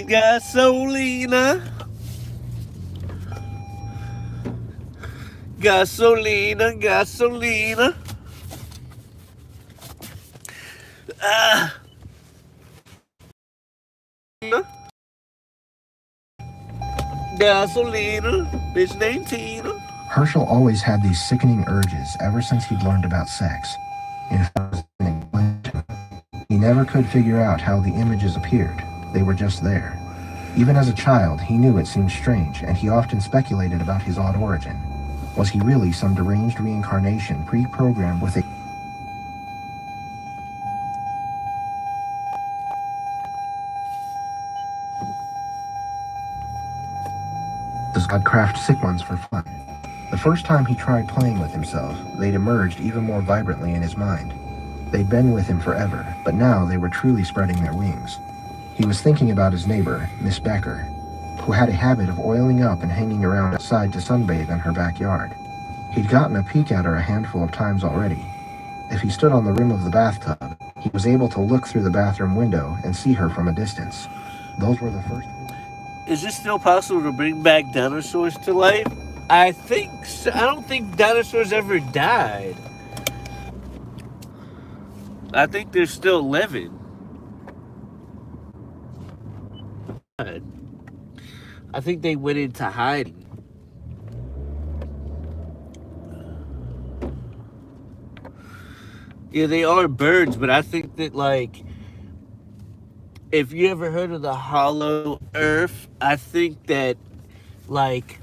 Gasolina. Gasolina, gasolina. Gasolina. Bitch named Tina. Herschel always had these sickening urges ever since he'd learned about sex. In fact, he never could figure out how the images appeared. They were just there. Even as a child, he knew it seemed strange, and he often speculated about his odd origin. Was he really some deranged reincarnation pre-programmed with a Does God craft sick ones for fun? The first time he tried playing with himself, they'd emerged even more vibrantly in his mind. They'd been with him forever, but now they were truly spreading their wings. He was thinking about his neighbor, Miss Becker, who had a habit of oiling up and hanging around outside to sunbathe in her backyard. He'd gotten a peek at her a handful of times already. If he stood on the rim of the bathtub, he was able to look through the bathroom window and see her from a distance. Those were the first... Is it still possible to bring back dinosaurs to life? I think so. I don't think dinosaurs ever died. I think they're still living. I think they went into hiding. Yeah, they are birds, but I think that, like, if you ever heard of the Hollow Earth, I think that, like,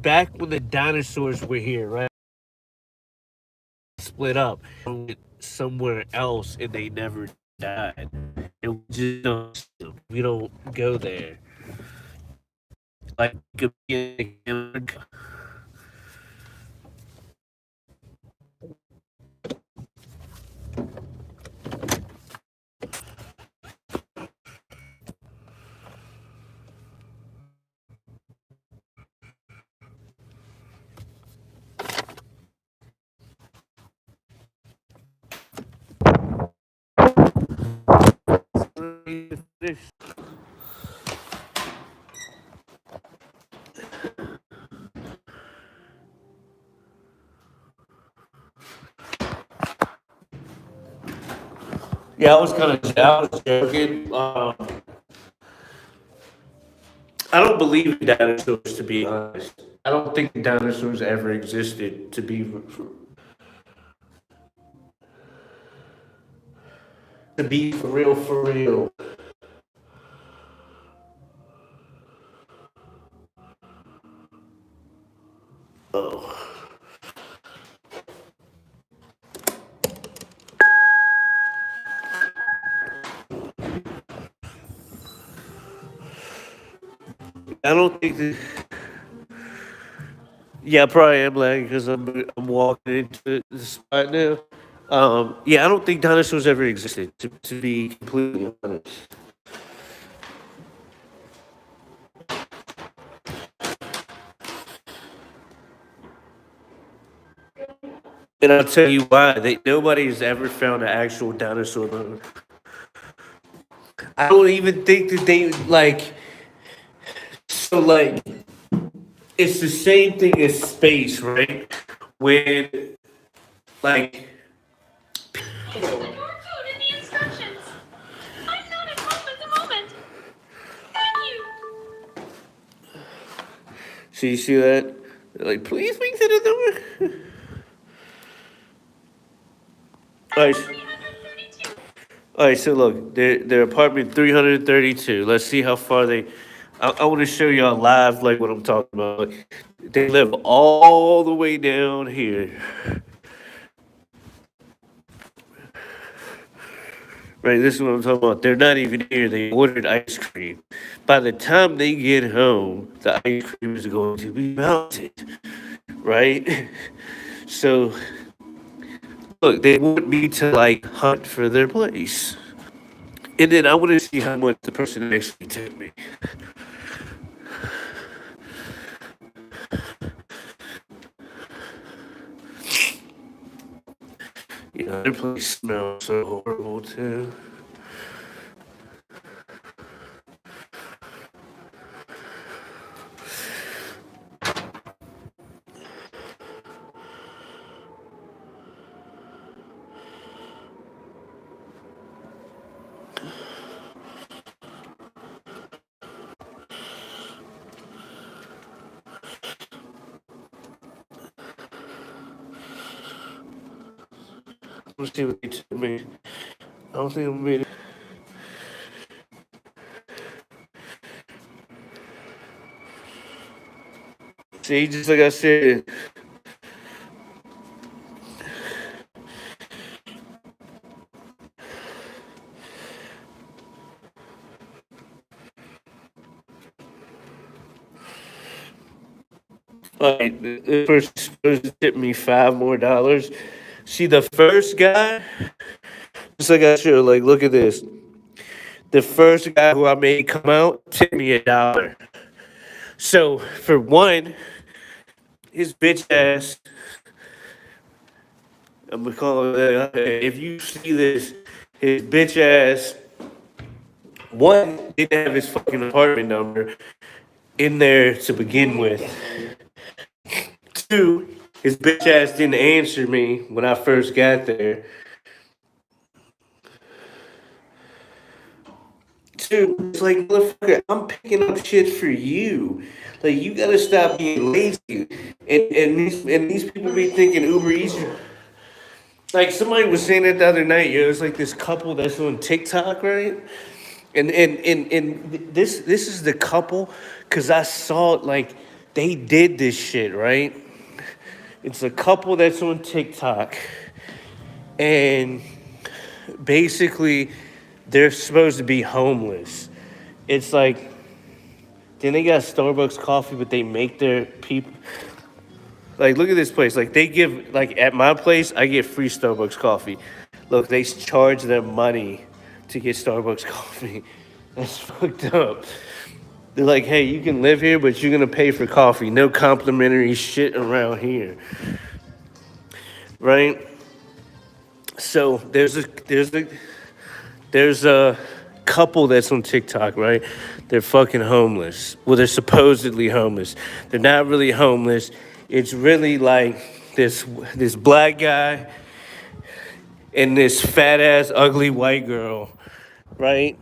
back when the dinosaurs were here, right? Split up somewhere else and they never died, and we don't go there. Like it could be in Yeah, I was joking. I don't believe in dinosaurs, to be honest. I don't think dinosaurs ever existed. To be for real, for real. Oh. I don't think that. Yeah, I probably am lagging because I'm walking into the spot now. Yeah, I don't think dinosaurs ever existed. To be completely honest, and I'll tell you why. Nobody's ever found an actual dinosaur bone. I don't even think that they like. So like, it's the same thing as space, right? When like Please put your food in the instructions. I'm not at home at the moment. Thank you. So you see that? They're like, please make that a door. All right, 332. all right. So look, their apartment 332. Let's see how far they. I want to show y'all live like what I'm talking about. Like, they live all the way down here. Right, this is what I'm talking about. They're not even here. They ordered ice cream. By the time they get home, the ice cream is going to be melted. Right? So, look, they want me to like hunt for their place. And then I want to see how much the person actually took me. Yeah, their place smells so horrible too. Let's see what they took me. I don't think I'm made it. See, just like I said, like the first supposed to tip me $5 more. See, the first guy, just like I showed, like look at this. The first guy who I made come out tipped me $1. So for one, his bitch ass. I'm gonna call it. If you see this, his bitch ass. One didn't have his fucking apartment number in there to begin with. Two, his bitch ass didn't answer me when I first got there. Two, it's like, motherfucker, I'm picking up shit for you. Like, you gotta stop being lazy. And these people be thinking Uber Eats. Like, somebody was saying it the other night, yo. It's like this couple that's on TikTok, right? And this is the couple, because I saw it, like, they did this shit, right? It's a couple that's on TikTok. And basically, they're supposed to be homeless. It's like, then they got Starbucks coffee, but they make their people. Like, look at this place. Like, they give, like, at my place, I get free Starbucks coffee. Look, they charge them money to get Starbucks coffee. That's fucked up. They're like, hey, you can live here, but you're going to pay for coffee. No complimentary shit around here. Right? So there's a couple that's on TikTok, right? They're fucking homeless. Well, they're supposedly homeless. They're not really homeless. It's really like this black guy and this fat ass ugly white girl, right?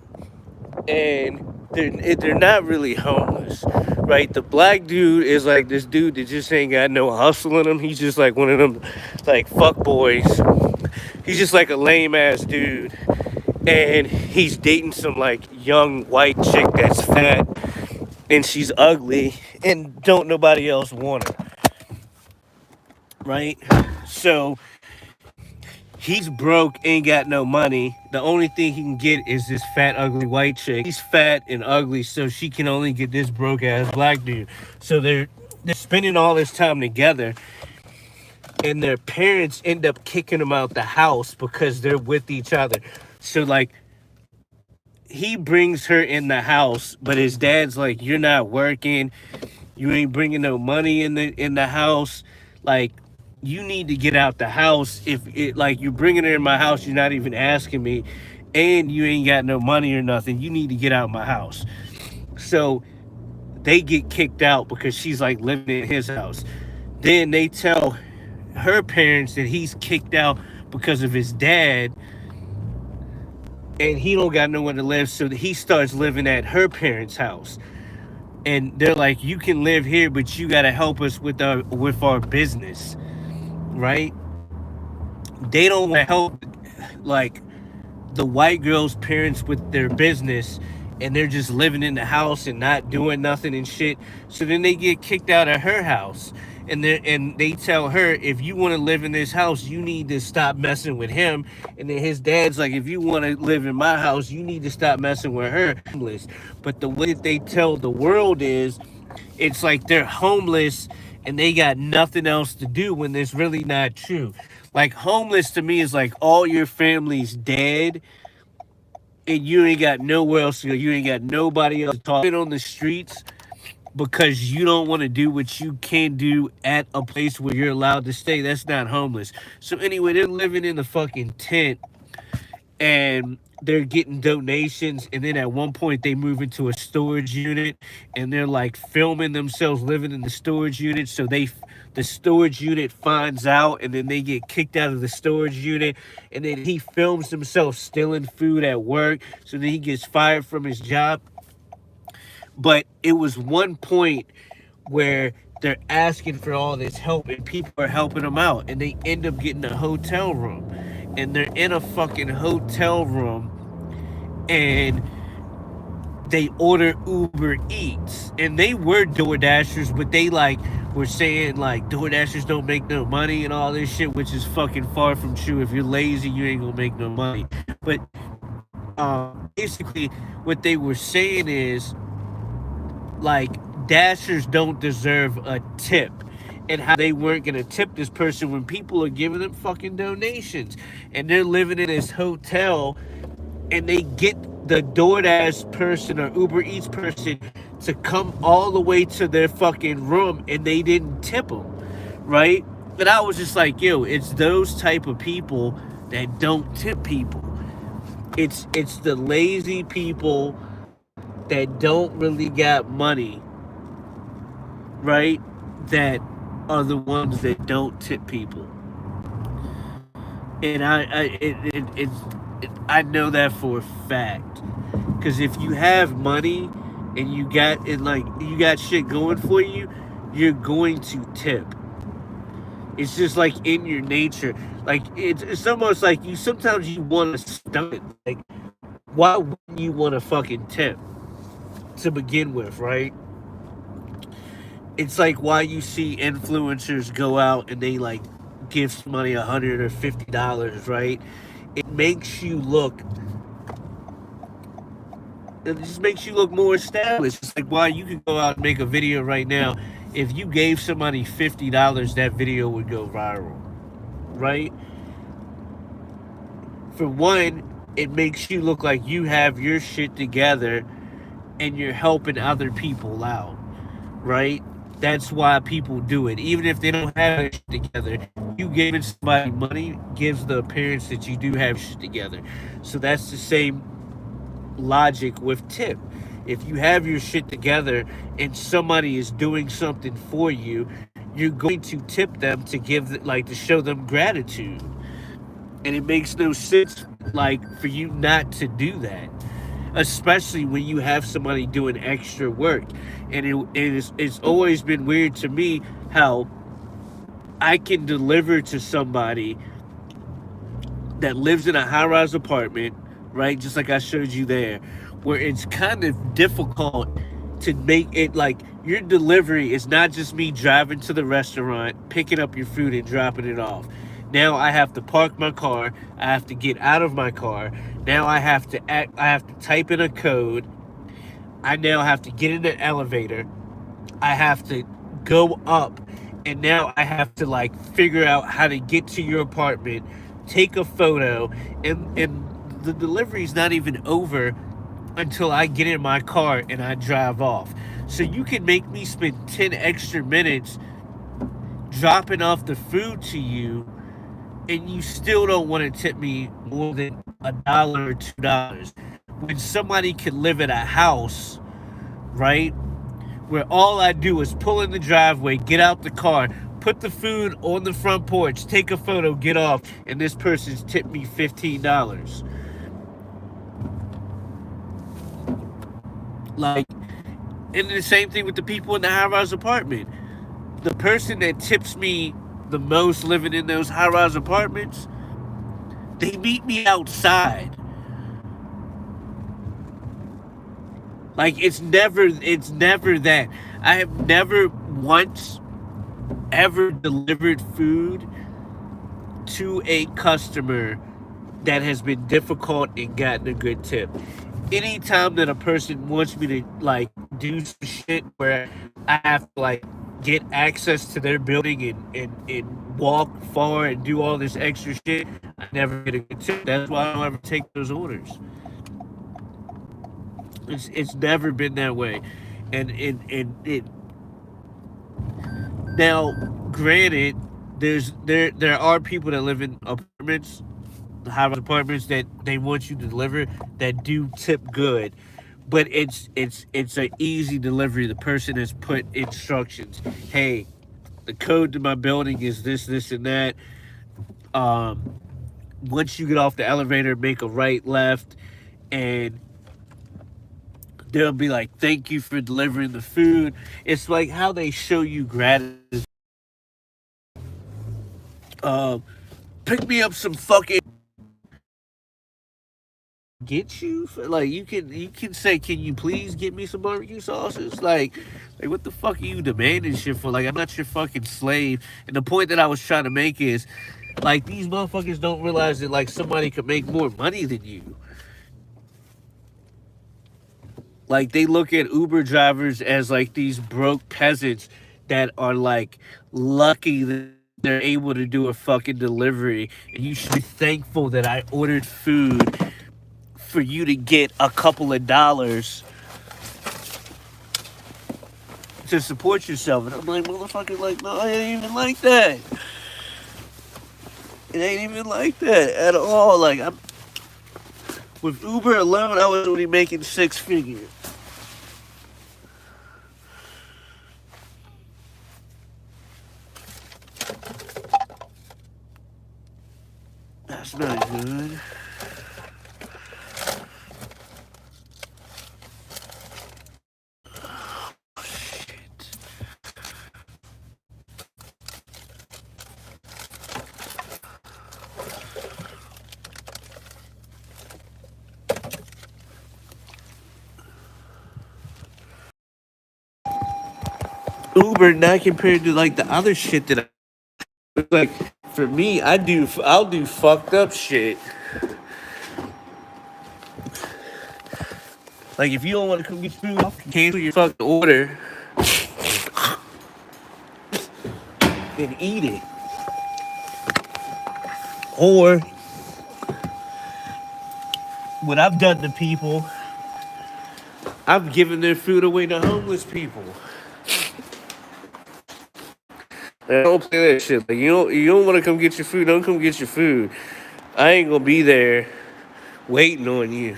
And they're not really homeless, right? The black dude is like this dude that just ain't got no hustle in him. He's just like one of them like fuck boys. He's just like a lame ass dude. And he's dating some like young white chick that's fat and she's ugly and don't nobody else want her. Right? So he's broke, ain't got no money. The only thing he can get is this fat, ugly white chick. He's fat and ugly, so she can only get this broke ass black dude. So they're spending all this time together, and their parents end up kicking them out the house because they're with each other. So like, he brings her in the house, but his dad's like, "You're not working. You ain't bringing no money in the house. Like, you need to get out the house. If it like you're bringing her in my house, you're not even asking me, and you ain't got no money or nothing. You need to get out of my house." So they get kicked out because she's like living in his house. Then they tell her parents that he's kicked out because of his dad, and he don't got nowhere to live. So he starts living at her parents' house. And they're like, "You can live here, but you gotta help us with our business." Right? They don't want to help like the white girl's parents with their business, and they're just living in the house and not doing nothing and shit. So then they get kicked out of her house, and they tell her, "If you want to live in this house, you need to stop messing with him." And then his dad's like, "If you want to live in my house, you need to stop messing with her." But the way that they tell the world is, it's like they're homeless and they got nothing else to do, when it's really not true. Like, homeless to me is like all your family's dead and you ain't got nowhere else to go. You ain't got nobody else to talk to on the streets because you don't want to do what you can do at a place where you're allowed to stay. That's not homeless. So anyway, they're living in a fucking tent and they're getting donations, and then at one point they move into a storage unit and they're like filming themselves living in the storage unit. So the storage unit finds out, and then they get kicked out of the storage unit, and then he films himself stealing food at work, so then he gets fired from his job. But it was one point where they're asking for all this help and people are helping them out, and they end up getting a hotel room, and they're in a fucking hotel room and they order Uber Eats, and they were DoorDashers, but they like were saying like DoorDashers don't make no money and all this shit, which is fucking far from true. If you're lazy, you ain't gonna make no money. But basically what they were saying is like Dashers don't deserve a tip, and how they weren't gonna tip this person when people are giving them fucking donations, and they're living in this hotel, and they get the DoorDash person or Uber Eats person to come all the way to their fucking room, and they didn't tip them, right? And I was just like, yo, it's those type of people that don't tip people. It's the lazy people that don't really got money, right? That are the ones that don't tip people. And I know that for a fact, because if you have money and you got shit going for you, you're going to tip. It's just like in your nature. Like it's almost like sometimes you want to stun it. Like, why wouldn't you want to fucking tip to begin with, right? It's like why you see influencers go out and they like give somebody $100 or $50, right? It makes you look It just makes you look more established. It's like, why you could go out and make a video right now. If you gave somebody $50, that video would go viral, right? For one, it makes you look like you have your shit together and you're helping other people out, right? That's why people do it. Even if they don't have it together, you giving somebody money gives the appearance that you do have shit together. So that's the same logic with tip. If you have your shit together and somebody is doing something for you, you're going to tip them to give, like, to show them gratitude. And it makes no sense, like, for you not to do that, especially when you have somebody doing extra work. And it's always been weird to me how I can deliver to somebody that lives in a high-rise apartment, right? Just like I showed you there, where it's kind of difficult to make it like your delivery is not just me driving to the restaurant, picking up your food and dropping it off. Now I have to park my car. I have to get out of my car. Now I have to type in a code. I now have to get in the elevator. I have to go up, and now I have to, like, figure out how to get to your apartment, take a photo, and the delivery's not even over until I get in my car and I drive off. So you can make me spend 10 extra minutes dropping off the food to you, and you still don't want to tip me more than $1 or $2. When somebody can live at a house, right, where all I do is pull in the driveway, get out the car, put the food on the front porch, take a photo, get off, and this person's tipped me $15. Like, and the same thing with the people in the high-rise apartment. The person that tips me the most living in those high-rise apartments, they meet me outside. Like, it's never that. I have never once ever delivered food to a customer that has been difficult and gotten a good tip. Anytime that a person wants me to, like, do some shit where I have to, like, get access to their building and walk far and do all this extra shit, I never get a good tip. That's why I don't ever take those orders. It's never been that way. And it now, granted, there are people that live in apartments, high-rise apartments, that they want you to deliver that do tip good, but it's an easy delivery. The person has put instructions. Hey, the code to my building is this, and that. Once you get off the elevator, make a right, left, and they'll be like, thank you for delivering the food. It's like how they show you gratitude. Pick me up some fucking, get you, like, you can say, can you please get me some barbecue sauces? Like what the fuck are you demanding shit for? Like, I'm not your fucking slave. And the point that I was trying to make is, like, these motherfuckers don't realize that, like, somebody could make more money than you. Like, they look at Uber drivers as, like, these broke peasants that are, like, lucky that they're able to do a fucking delivery. And you should be thankful that I ordered food for you to get a couple of dollars to support yourself. And I'm like, motherfucker, like, no, it ain't even like that. It ain't even like that at all. Like, with Uber alone, I was only making 6 figures. That's not good. Oh, shit. Uber, not compared to, like, the other shit that like, for me, I'll do fucked up shit. Like if you don't want to come get food, cancel your fucking order and eat it. Or what I've done to people, I've given their food away to homeless people. I don't play that shit. Like you don't want to come get your food. Don't come get your food. I ain't gonna be there waiting on you.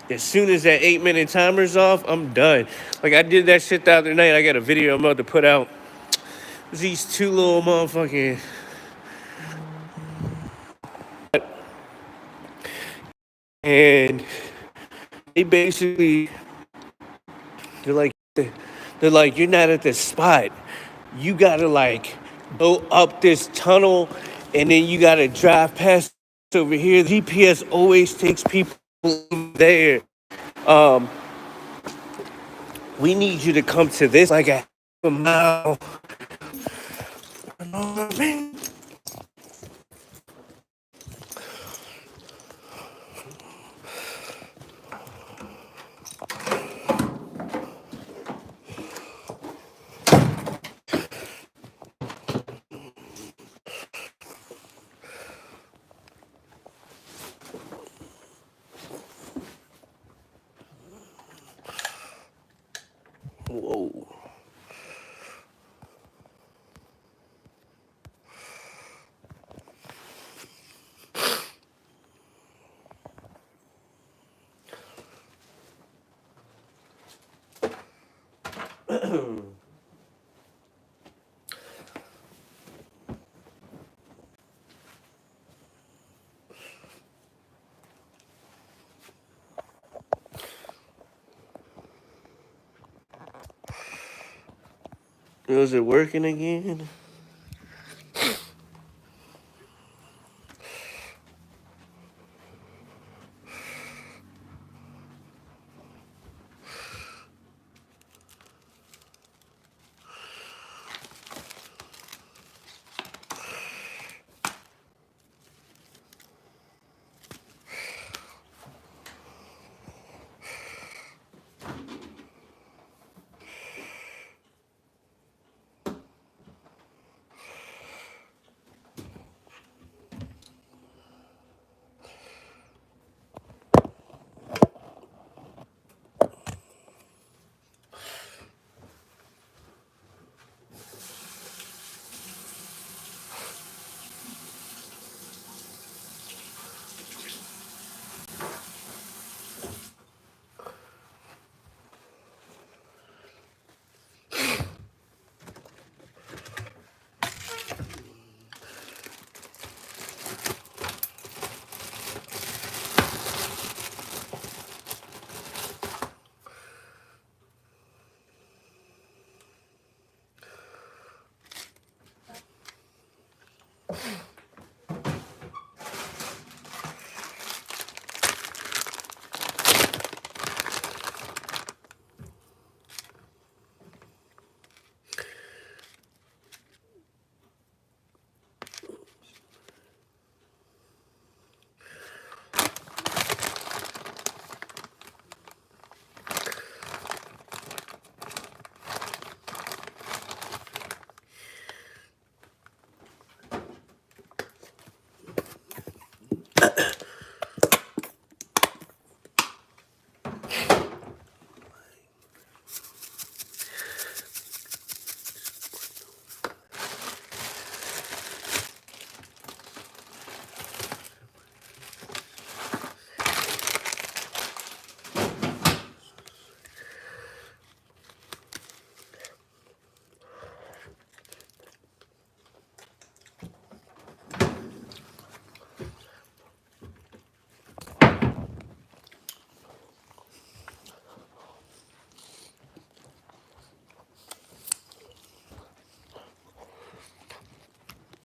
As soon as that 8-minute timer's off, I'm done. Like I did that shit the other night. I got a video I'm about to put out. These two little motherfucking, and they basically they're like you're not at this spot. You gotta like go up this tunnel, and then you gotta drive past over here. The GPS always takes people there. We need you to come to this like a half a mile. You know what I mean? Whoa. Was it working again?